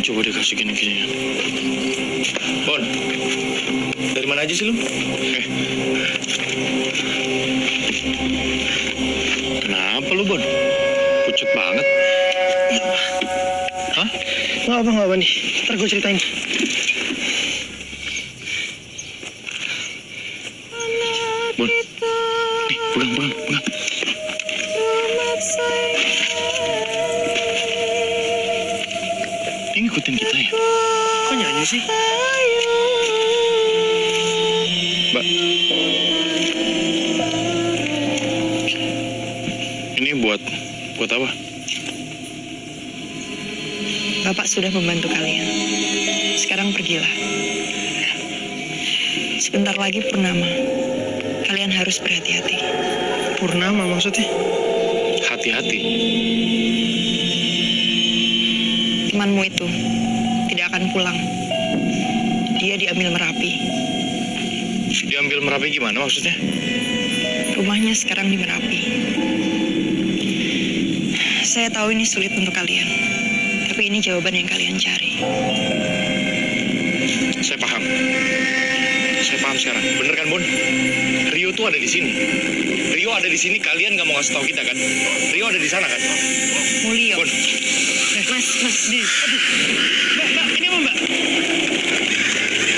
Coba dikasih gini-ginian. Bon, dari mana aja sih lu? Kenapa lu, Bon? Pucet banget. Hah? Nggak apa nih. Ntar gue ceritain. Bon, nih, pegang. Ini ngikutin kita ya? Kok nyanyi sih? Mbak, ini buat apa? Bapak sudah membantu kalian. Sekarang pergilah. Sebentar lagi purnama. Kalian harus berhati-hati. Purnama maksudnya? Hati-hati. Temanmu itu tidak akan pulang. Dia diambil Merapi. Diambil Merapi gimana maksudnya? Rumahnya sekarang di Merapi. Saya tahu ini sulit untuk kalian, tapi ini jawaban yang kalian cari. Saya paham sekarang. Bener kan, Bon? Rio tuh ada di sini. Rio ada di sini, kalian nggak mau ngasih tahu kita kan? Rio ada di sana kan? Mulio. Bon. Mas, aduh. Mbak, ini apa, Mbak?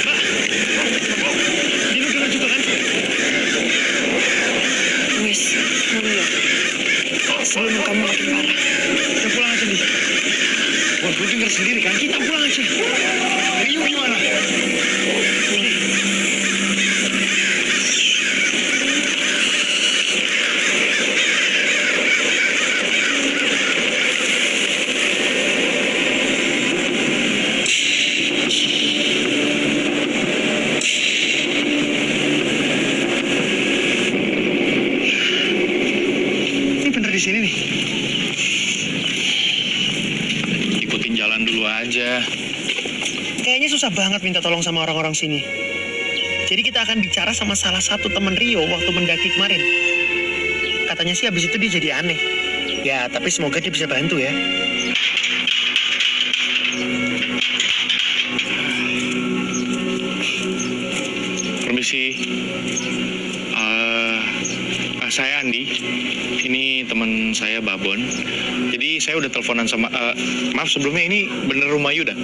Mbak, dinuduh juga kan? Wis, Mulio. Sebelum kamu makin parah. Kita pulang aja, Di. Bon, lu denger sendiri kan? Kita pulang aja. Rio gimana? Di sini nih. Ikutin jalan dulu aja. Kayaknya susah banget minta tolong sama orang-orang sini. Jadi kita akan bicara sama salah satu teman Rio waktu mendaki kemarin. Katanya sih habis itu dia jadi aneh. Ya, tapi semoga dia bisa bantu ya. Permisi. Saya Andi. Ini teman saya Babon. Jadi saya udah teleponan sama maaf sebelumnya, ini bener rumah Yuda?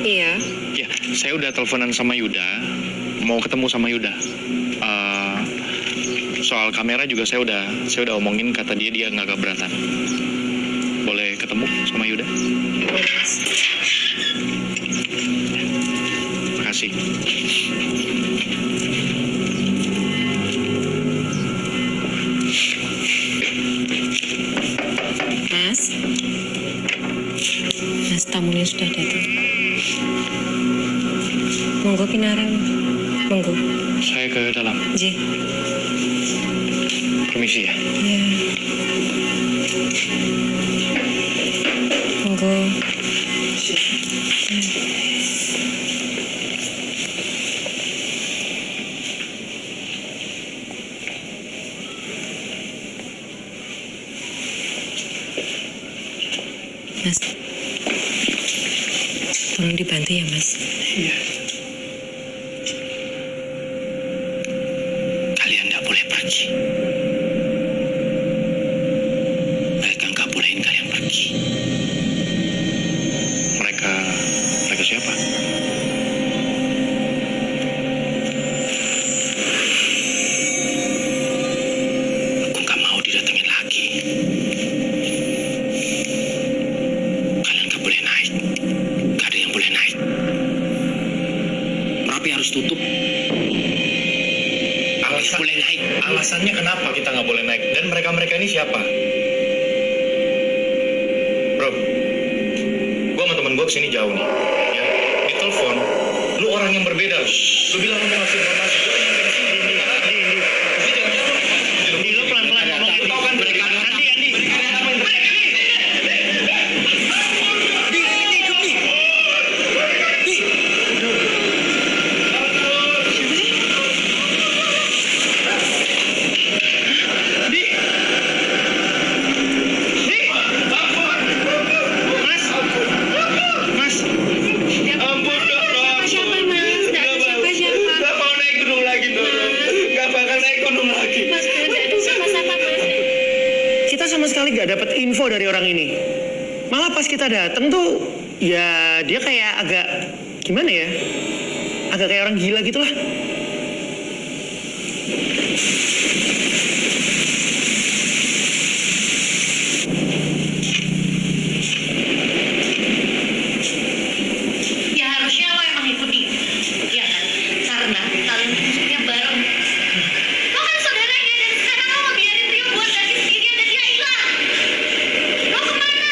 Iya. Ya, saya udah teleponan sama Yuda. Mau ketemu sama Yuda. Soal kamera juga saya udah omongin, kata dia nggak keberatan. Boleh ketemu sama Yuda? Makasih. Mas, tamunya sudah datang. Monggo pinarang. Monggo. Saya ke dalam. Nggih. Permisi ya. Iya. Monggo. Mas. Tolong dibantu ya, Mas. Iya. Kalian nggak boleh pergi. Mereka nggak bolehin kalian pergi. Mereka siapa? Aku nggak mau didatengin lagi. Kalian nggak boleh naik. Nggak ada yang boleh naik. Merapi harus tutup. Alasan Boleh naik. Alasannya kenapa kita nggak boleh naik? Dan mereka ini siapa? Bro, gua sama temen gua kesini jauh nih. Ya, di telepon, lu orang yang berbeda. Lu bilang lu mau ngasih informasi. Gua yang nyampe sini belum dengar. Andi, lu pelan-pelan ngomong. Tahu kan mereka Andi. Mas. Ampun dong. Siapa, Mas? Nggak ada siapa-siapa. Gak mau naik gunung lagi dong. Gak bakal naik gunung lagi. Mas, nggak ada siapa-siapa, Mas. Kita sama sekali gak dapat info dari orang ini. Malah pas kita dateng tuh, ya dia kayak agak gimana ya? Agak kayak orang gila gitu lah. Ya harusnya lo emang ikuti, ya kan? Karena kalian musuhnya bareng. Lo kan saudaranya dan sekarang lo mau biarin Rio buat lagi sendirian dan dia hilang. Lo kemana?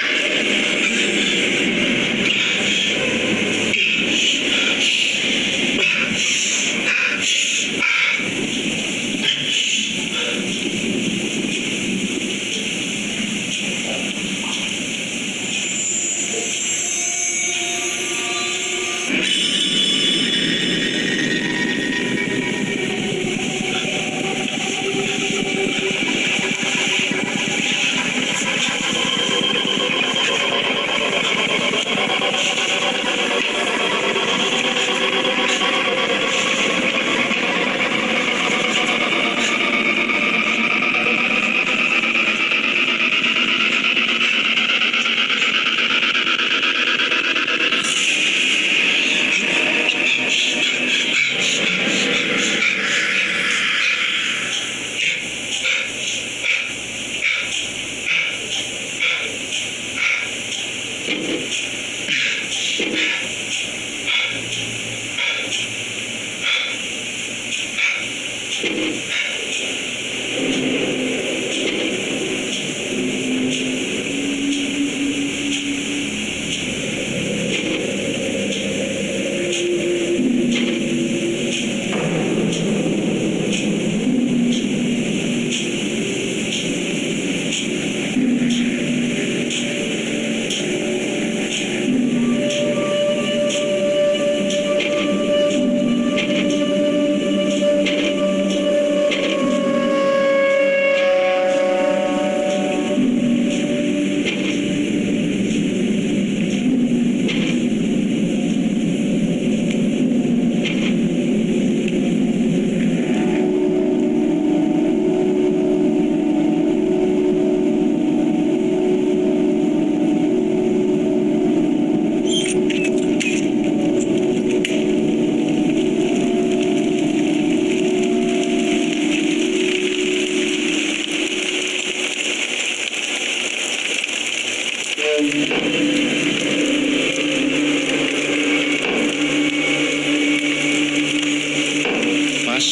Mas.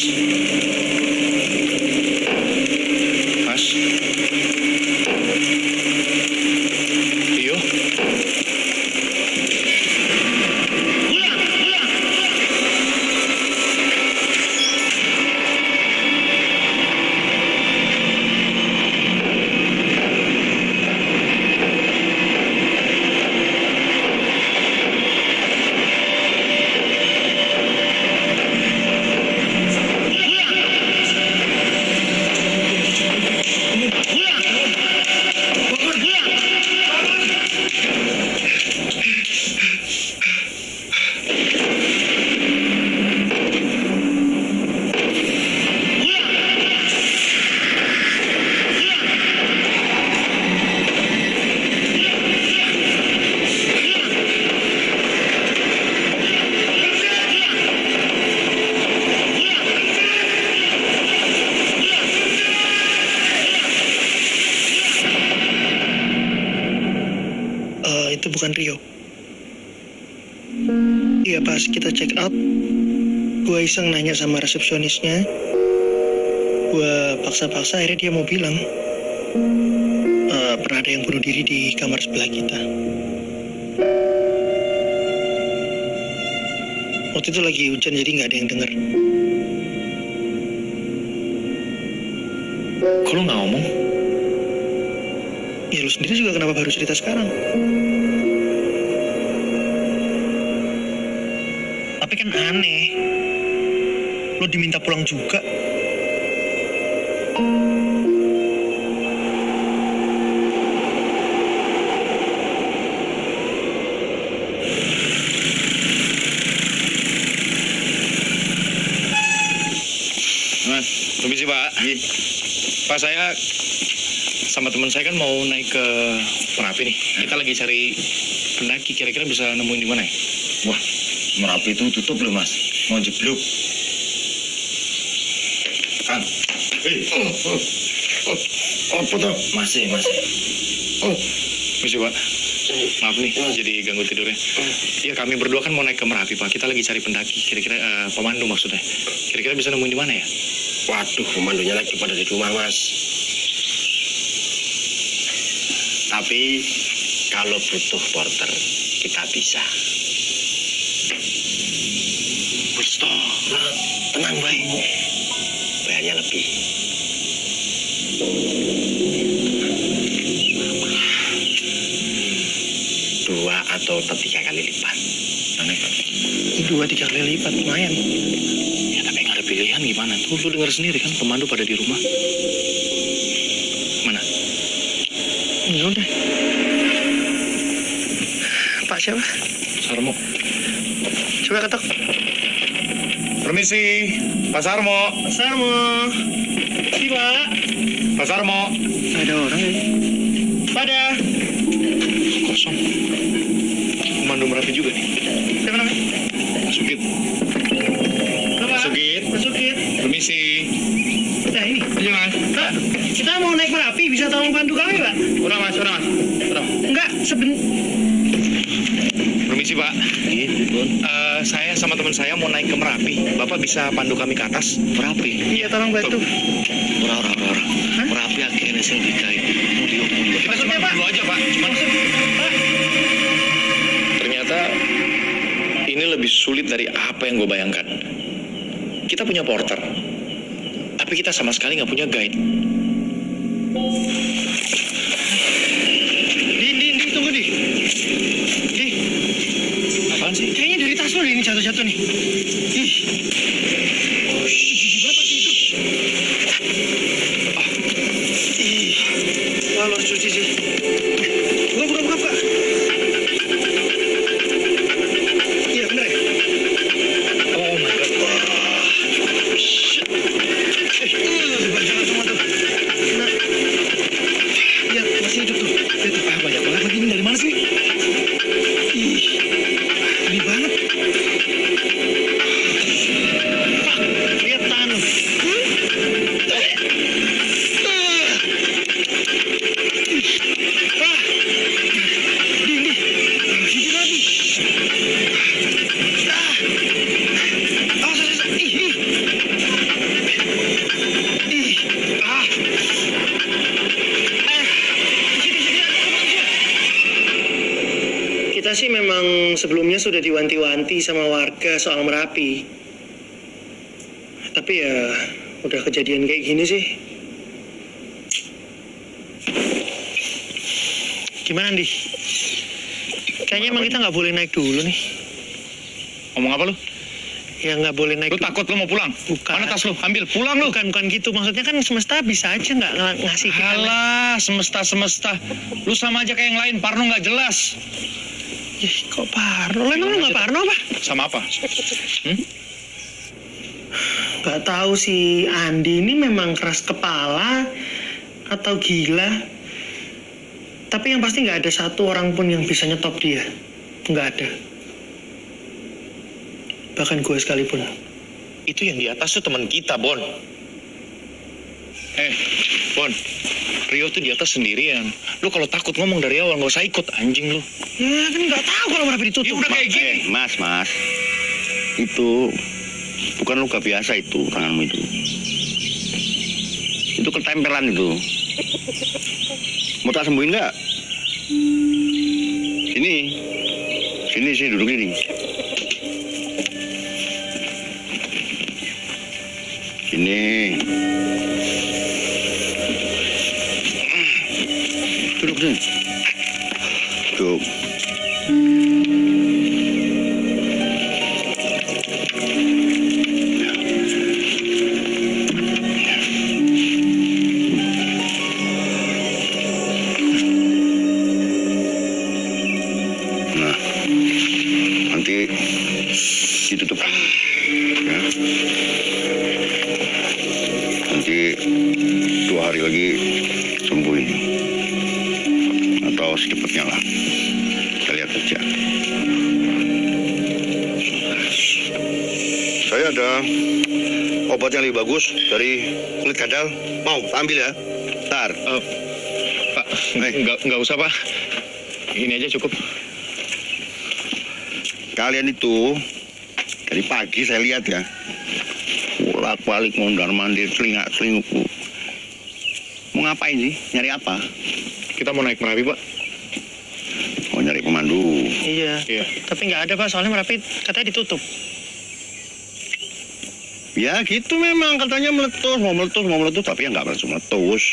Mas. Rio. itu bukan Rio. Iya, pas kita check out, gue iseng nanya sama resepsionisnya. Gue paksa-paksa, akhirnya dia mau bilang pernah ada yang bunuh diri di kamar sebelah kita. Waktu itu lagi hujan, jadi nggak ada yang dengar. Kok lu nggak ngomong? Ya lu sendiri juga kenapa baru cerita sekarang? Tapi kan aneh. Lu diminta pulang juga. Mas, permisi Pak. Pak, saya sama teman saya kan mau naik ke Merapi nih. Kita lagi cari pendaki, kira-kira bisa nemuin di mana ya? Wah, Merapi itu tutup loh mas, mau jeblok. Kang, apa tuh? Masih. Permisi Pak. Maaf nih, jadi ganggu tidurnya. Iya, kami berdua kan mau naik ke Merapi Pak. Kita lagi cari pendaki, kira-kira pemandu maksudnya. Kira-kira bisa nemuin di mana ya? Waduh, pemandunya lagi pada di rumah mas. Tapi kalau butuh porter, kita bisa. Wis toh, tenang baik. Bayarnya lebih. Dua atau 3 kali lipat. Aneh. 2-3 kali lipat, lumayan. Ya tapi nggak ada pilihan gimana? Tuh lu dengar sendiri kan, pemandu pada di rumah. Mana? Ya udah. Pak siapa? Sarmo. Coba ketok. Permisi, Pak Sarmo. Pak Sarmo. Si Pak. Pak Sarmo. Ada orang ya? Pada. Kosong. Pemandu Merapi juga nih. Siapa namanya? Sugit. Bapak. Sugit. Sugit. Permisi. Nah ini. Iya mas. Pak, kita mau naik Merapi, bisa tolong bantu kami Pak? Udah mas. Enggak, Permisi Pak. Saya sama teman saya mau naik ke Merapi. Bapak bisa pandu kami ke atas? Merapi? Iya, tolong bantu. Ora. Merapi akhirnya sing dikai. Mulia. Maksudnya Pak? Dulu aja Pak. Pak. Ternyata ini lebih sulit dari apa yang gue bayangkan. Kita punya porter, tapi kita sama sekali nggak punya guide. Di, tunggu di. Di. Apaan sih? Kayaknya dari tas lo ini jatuh-jatuh nih. Ih. Oh, gigi banget sih itu. Ih. Wah, lo harus cuci sih. Buka, Pak. Iya, bener ya? Oh my God. Wah. Shit. Jangan semua tuh. Nah. Lihat, masih hidup tuh. Lihat, banyak banget lagi ini dari mana sih? Ih. Ini banget. Pak, lihat tangan lo. Gigi lagi. Kita sih memang sebelumnya sudah diwanti-wanti sama warga soal Merapi. Tapi ya udah kejadian kayak gini sih. Gimana, Andi? Kayaknya emang kita nggak boleh naik dulu nih. Ngomong apa lu? Ya nggak boleh naik Lu dulu. takut lu mau pulang? Bukan. Mana tas lu? Ambil, pulang lu. Bukan gitu. Maksudnya kan semesta bisa aja nggak ngasih kita. Alah, semesta. Lu sama aja kayak yang lain, Parno nggak jelas. Ih, kok Parno? Emang lu nggak Parno apa? Sama apa? Nggak tahu si Andi ini memang keras kepala atau gila. Tapi yang pasti nggak ada satu orang pun yang bisa nyetop dia. Nggak ada. Bahkan gue sekalipun. Itu yang di atas tuh teman kita, Bon. Bon. Rio tuh di atas sendirian. Lu kalau takut ngomong dari awal, nggak usah ikut, anjing lu. Ya kan nggak tahu kalau Merapi ditutup. Ya udah kayak gini. Mas. Itu bukan luka biasa itu, tanganmu itu. Itu ketempelan itu. Mau tak sembuhin nggak? Sini duduk ini. Sini. Duduk sini. Duduk. Nah, nanti ditutup ya. Nanti 2 hari lagi sembuh ini. Atau secepatnya lah. Kita lihat aja. Saya ada obat yang lebih bagus dari kulit kadal. Mau ambil ya? Ntar. Pak, nggak usah Pak. Ini aja cukup. Kalian itu dari pagi saya lihat ya, bolak-balik mondar-mandir, celingak-celingukku. Mau ngapain sih? Nyari apa? Kita mau naik Merapi, Pak. Mau nyari pemandu. Iya. Tapi nggak ada Pak, soalnya Merapi katanya ditutup. Ya gitu memang, katanya mau meletus, tapi ya nggak meletus.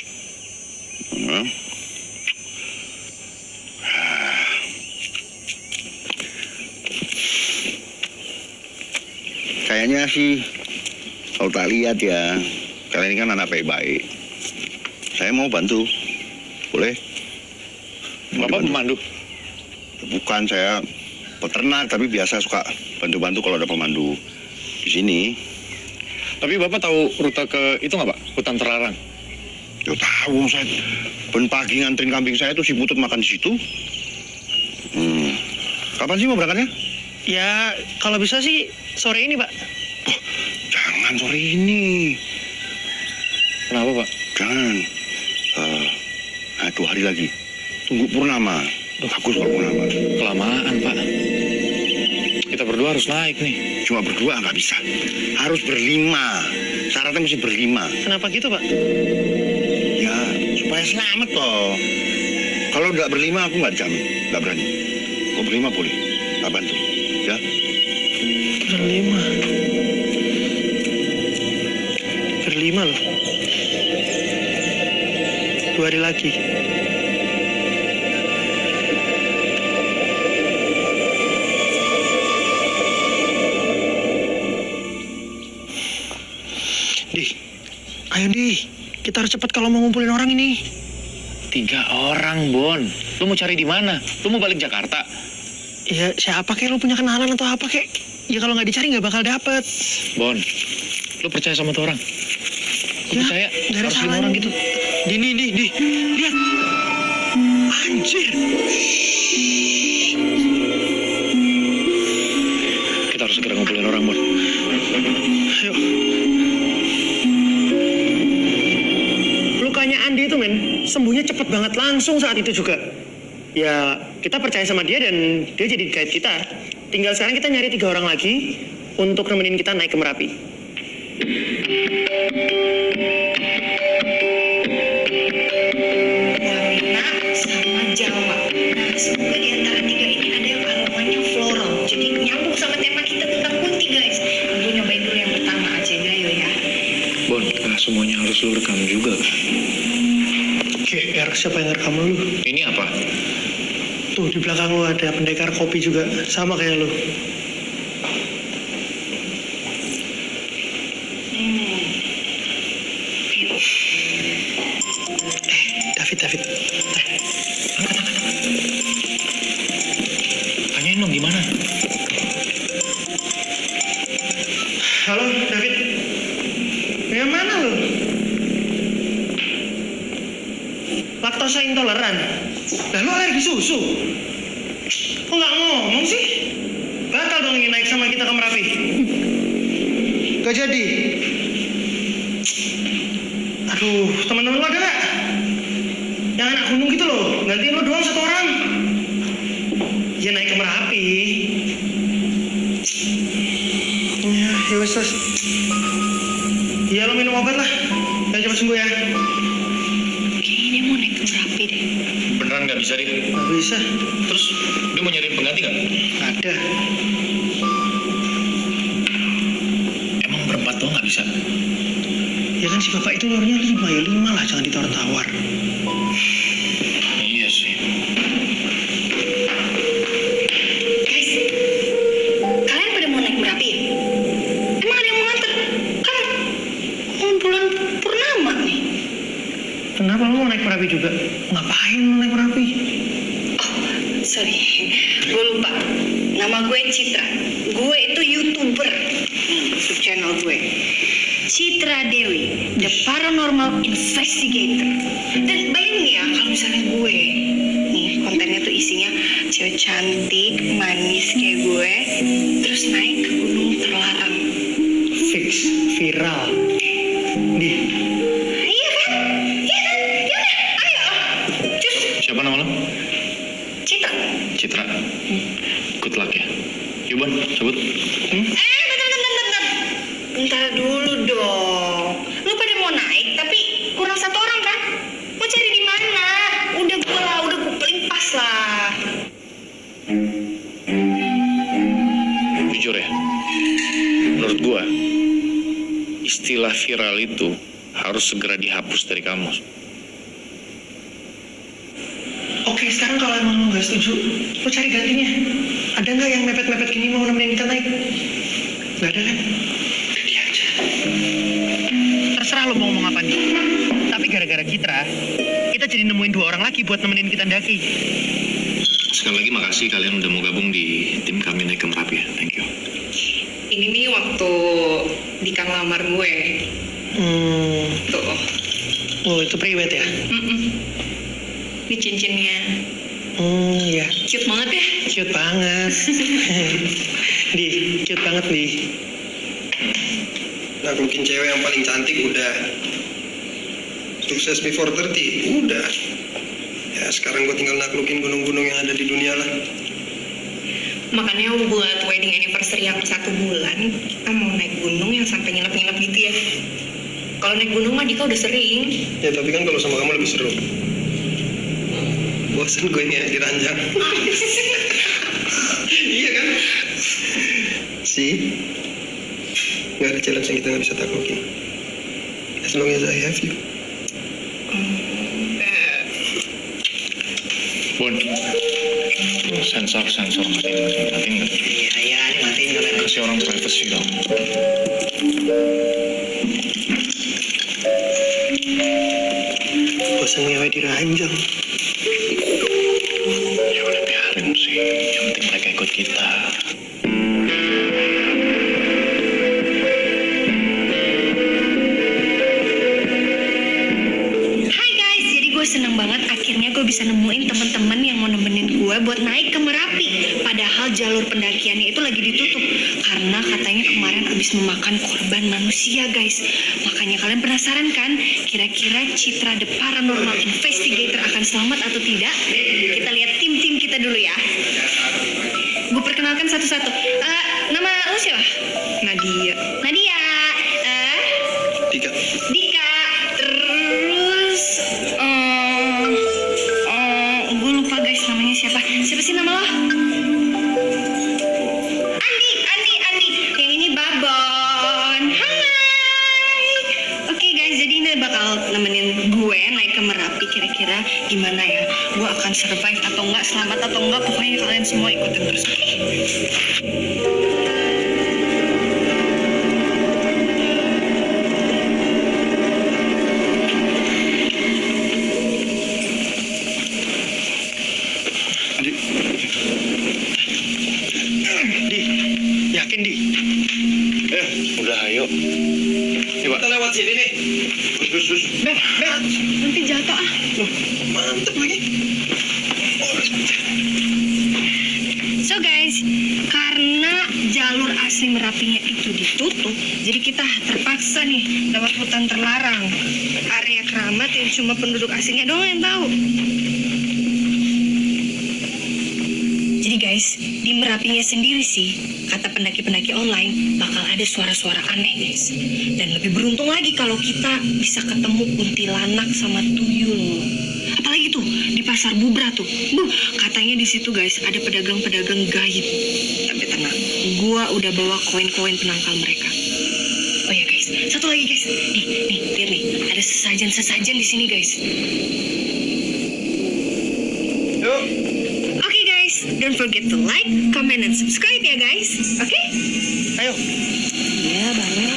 Kayaknya sih, kalau tak lihat ya, kalian ini kan anak baik-baik. Saya mau bantu, boleh? Bapak pemandu? Bukan, saya peternak, tapi biasa suka bantu-bantu kalau ada pemandu di sini. Tapi Bapak tahu rute ke itu nggak Pak? Hutan terlarang? Ya tahu, saya ben pagi nganterin kambing saya tuh si Putut makan di situ. Kapan sih mau berangkatnya? Ya kalau bisa sih sore ini Pak. Oh, jangan sore ini. Kenapa Pak? Jangan. 2 hari lagi. Tunggu purnama. Bagus kalau purnama. Kelamaan Pak. Kita berdua harus naik nih. Cuma berdua nggak bisa. Harus berlima. Syaratnya mesti berlima. Kenapa gitu Pak? Ya supaya selamat toh. Kalau nggak berlima aku nggak jamin. Nggak berani. Kalau berlima boleh. Tak bantu. Ya. Berlima loh. 2 hari lagi. Ayo Di, kita harus cepat kalau mau ngumpulin orang ini. 3 orang, Bon. Lu mau cari di mana? Lu mau balik Jakarta? Ya siapa kek, lu punya kenalan atau apa kek? Ya kalau nggak dicari nggak bakal dapet. Bon, lu percaya sama tuh orang? Lu percaya? Dari Harus 5 salahnya. orang gitu. Di, lihat. Anjir. Kita harus segera ngumpulin orang, Bon. Ayo. Lukanya Andi itu sembuhnya cepet banget langsung saat itu juga. Ya kita percaya sama dia dan dia jadi guide kita. Tinggal sekarang kita nyari 3 orang lagi untuk nemenin kita naik ke Merapi. Wanita sama Jawa. Nah, semoga di antara 3 ini ada yang aromanya floral. Jadi nyambung sama tema kita tentang kunti, guys. Gue nyobain dulu yang pertama aja, Gayo ya. Bon, semuanya harus lu rekam juga. GR, siapa yang rekam lu? Ini apa? Tuh di belakang lu ada pendekar kopi juga, sama kayak lu. David. Angkat. Tanyain dong gimana? Halo, David. Yang mana lu? Laktosa intoleran. Lah lu alergi susu? Kok nggak ngomong sih? Batal dong ini naik sama kita ke Merapi. Gak jadi. Aduh, teman-teman lu ada nggak? Ya naik ke Merapi. Ya wes terus. Ya lo minum obat lah. Dan cepat sembuh ya. Kayaknya dia mau naik ke Merapi deh. Beneran nggak bisa dia? Nggak bisa. Terus dia mau nyariin pengganti nggak? Ada. Emang berempat doang nggak bisa? Ya kan si bapak itu nyuruhnya 5 ya 5 lah, jangan ditawar-tawar. Iya sih. Guys, kalian pada mau naik Merapi ya? Emang ada yang mau nganter? Kan mau bulan purnama nih. Kenapa lo mau naik Merapi juga? Ngapain lo naik Merapi? Oh, sorry. Gue lupa. Nama gue Citra. Gue itu YouTuber. YouTube channel gue. Citra Dewi, The Paranormal Investigator. Dan bayangin ya, kalau misalnya gue, nih kontennya tuh isinya cewek cantik, manis kayak gue, terus naik ke gunung terlarang. Fix, viral. Di. Iya kan? Iya kan? Yaudah, ayo. Cus. Siapa nama lo? Citra. Citra. Good luck ya. Yuk Bon, cabut. Bentar. Bentar dulu dong. Lu pada mau naik, tapi kurang 1 orang kan? Mau cari di mana? Udah gue paling pas lah. Jujur ya, menurut gua istilah viral itu harus segera dihapus dari kamus. Oke, sekarang kalau emang lo nggak setuju, lo cari gantinya. Ada nggak yang mepet-mepet gini mau nemenin kita naik? Nggak ada kan? Udah dia aja. Terserah lo mau ngomong apa nih. Tapi gara-gara kita jadi nemuin 2 orang lagi buat nemenin kita ndaki. Sekali lagi makasih kalian udah mau gabung di tim kami naik ke Merapi ya. Thank you. Ini nih waktu di kang lamar gue. Tuh. Oh, itu priwet ya? Ini cincinnya. Iya. Cute banget ya? Cute banget. Cute banget, Di. Naklukin cewek yang paling cantik udah. Sukses before 30 udah. Ya sekarang gue tinggal naklukin gunung-gunung yang ada di dunia lah. Makanya buat wedding anniversary yang 1 bulan, kita mau naik gunung yang sampai nginep-nginep gitu ya. Kalau naik gunung mah Dika udah sering. Ya tapi kan kalau sama kamu lebih seru. Bosan gue ini di ranjang. Iya kan? See? Gak ada challenge yang kita gak bisa taklukin. As long as I have you. Bon, sensor matiin nggak? Iya, ini matiin kamera. Kasih orang privacy dong. Bosan ngewe di ranjang. Ya udah biarin sih, yang penting mereka ikut kita. Hai guys, jadi gue seneng banget akhirnya gue bisa nemuin teman-teman yang mau nemenin gue buat naik ke Merapi. Padahal jalur pendakiannya itu lagi ditutup karena katanya kemarin habis memakan korban manusia guys. Makanya kalian penasaran kan, kira-kira Citra The Paranormal Investigator akan selamat atau tidak? Kita lihat tim-tim kita dulu ya. Gue perkenalkan satu-satu. Nama lu siapa? Nadia. Dika. Terus gue lupa guys namanya siapa. Siapa sih nama lo? Andi. Yang ini Babon. Hai. Oke guys, jadi ini bakal nemenin gue naik ke Merapi. Kira-kira gimana ya? Gue akan survive atau enggak, selamat atau enggak, pokoknya kalian semua ikutin terus. Oke? Yakin, Di? Udah ayo. Kita lewat sini nih. Gus. Nanti jatuh ah. Loh, mantep lagi. So guys, karena jalur asli Merapinya itu ditutup, jadi kita terpaksa nih lewat hutan terlarang, area keramat yang cuma penduduk asingnya doang yang tahu. Jadi guys, di Merapinya sendiri sih, kata pendaki-pendaki online, bakal ada suara-suara aneh guys. Dan lebih beruntung lagi kalau kita bisa ketemu kuntilanak sama tuyul. Apalagi tuh di pasar Bubra tuh, katanya di situ guys ada pedagang-pedagang gaib. Tapi tenang, gua udah bawa koin-koin penangkal mereka. Oh ya guys, satu lagi guys, nih lihat nih, ada sesajen di sini guys. Yuk. Oke guys, don't forget to like, comment, and subscribe ya guys. Oke? Ayo. Iya banget.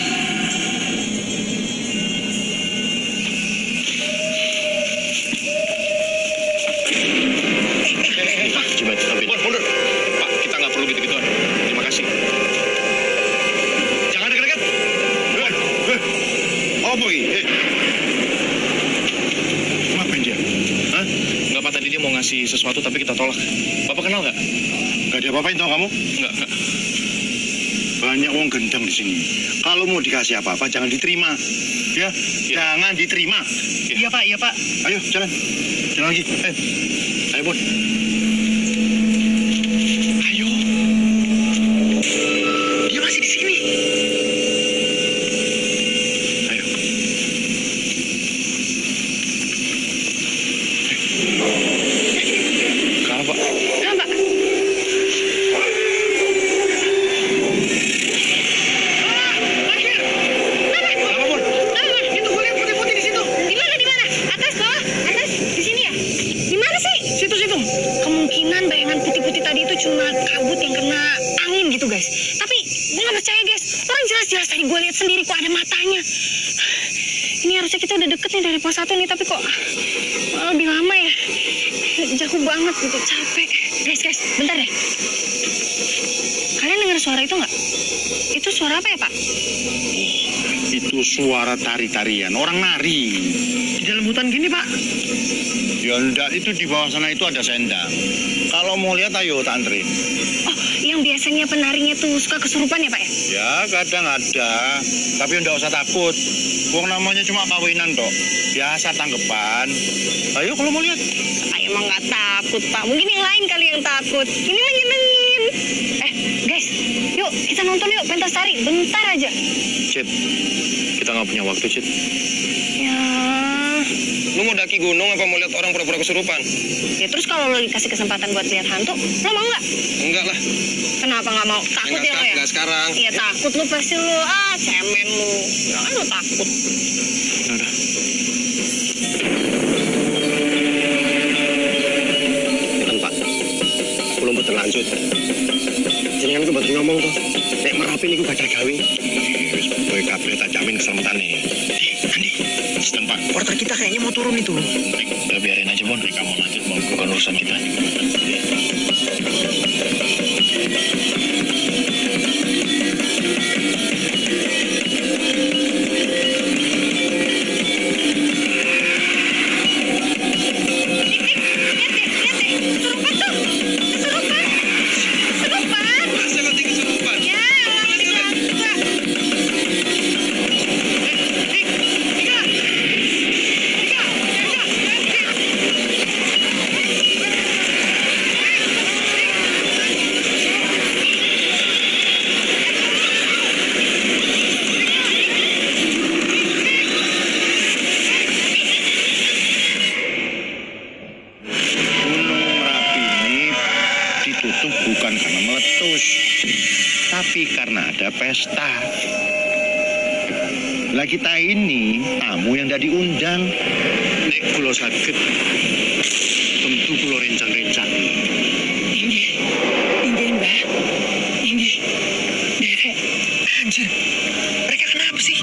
Pak, coba kita beda. Mundur. Pak, kita nggak perlu gitu-gituan. Terima kasih. Jangan dekat-dekat. Apa ini? Ngapain dia? Hah? Nggak, Pak, tadi dia mau ngasih sesuatu tapi kita tolak. Bapak kenal nggak? Gak diapa-apain tau kamu? Nggak. Banyak uang gendang di sini. Kalau mau dikasih apa-apa jangan diterima. Ya, jangan diterima. Iya, Pak, iya, Pak. Ayo, jalan. Jalan lagi. Ayo, Bun. Ayo. Dia masih di sini. Ayo. Kenapa, Pak? Kenapa? Itu gue lihat putih-putih di situ. Di mana? Atas bawah? Atas? Di sini ya? Di mana sih? Situ. Kemungkinan bayangan putih-putih tadi itu cuma kabut yang kena angin gitu guys. Tapi gue gak percaya guys. Orang jelas-jelas tadi gue lihat sendiri kok ada matanya. Ini harusnya kita udah deket nih dari pos 1 nih, tapi kok lebih lama ya. Jauh banget gitu, capek. Guys, bentar deh. Kalian dengar suara itu nggak? Itu suara apa ya, Pak? Itu suara tari-tarian, orang nari. Di dalam hutan gini, Pak. Ya enggak, itu di bawah sana itu ada sendang. Kalau mau lihat ayo tak anterin. Oh, yang biasanya penarinya tuh suka kesurupan ya, Pak ya? Ya kadang ada, tapi enggak usah takut. Wong namanya cuma kawinan toh. Biasa tanggepan. Ayo kalau mau lihat. Saya emang nggak takut, Pak. Mungkin yang lain kali yang takut. Ini mah nyenengin. Guys, yuk kita nonton yuk pentas tari. Bentar aja. Cid, kita nggak punya waktu, Cid. Ya. Lu mau daki gunung apa mau lihat orang pura-pura kesurupan? Ya terus kalau lo dikasih kesempatan buat lihat hantu, lo mau nggak? Enggak lah. Kenapa nggak mau? Takut ya lo ya? Enggak sekarang. Iya takut lo pasti lo. Cemen lo. Jangan lo takut. Udah. Kan Pak, belum betul lanjut. Jenengan itu betul ngomong tuh. Nek Merapi niku gak ada gawe. Wis kowe kabeh tak jamin keselamatane. Andi, Sistem, Pak. porter kita kayaknya mau turun itu. Udah biarin aja, Bon. Kamu lanjut, Bon. Bukan urusan kita. Bukan karena meletus, tapi karena ada pesta. Lah kita ini tamu yang tidak diundang. Nek kula saged, tentu kula rencang-rencang. Inggih, Mbah. Inggih. Derek, anjir. Mereka kenapa sih?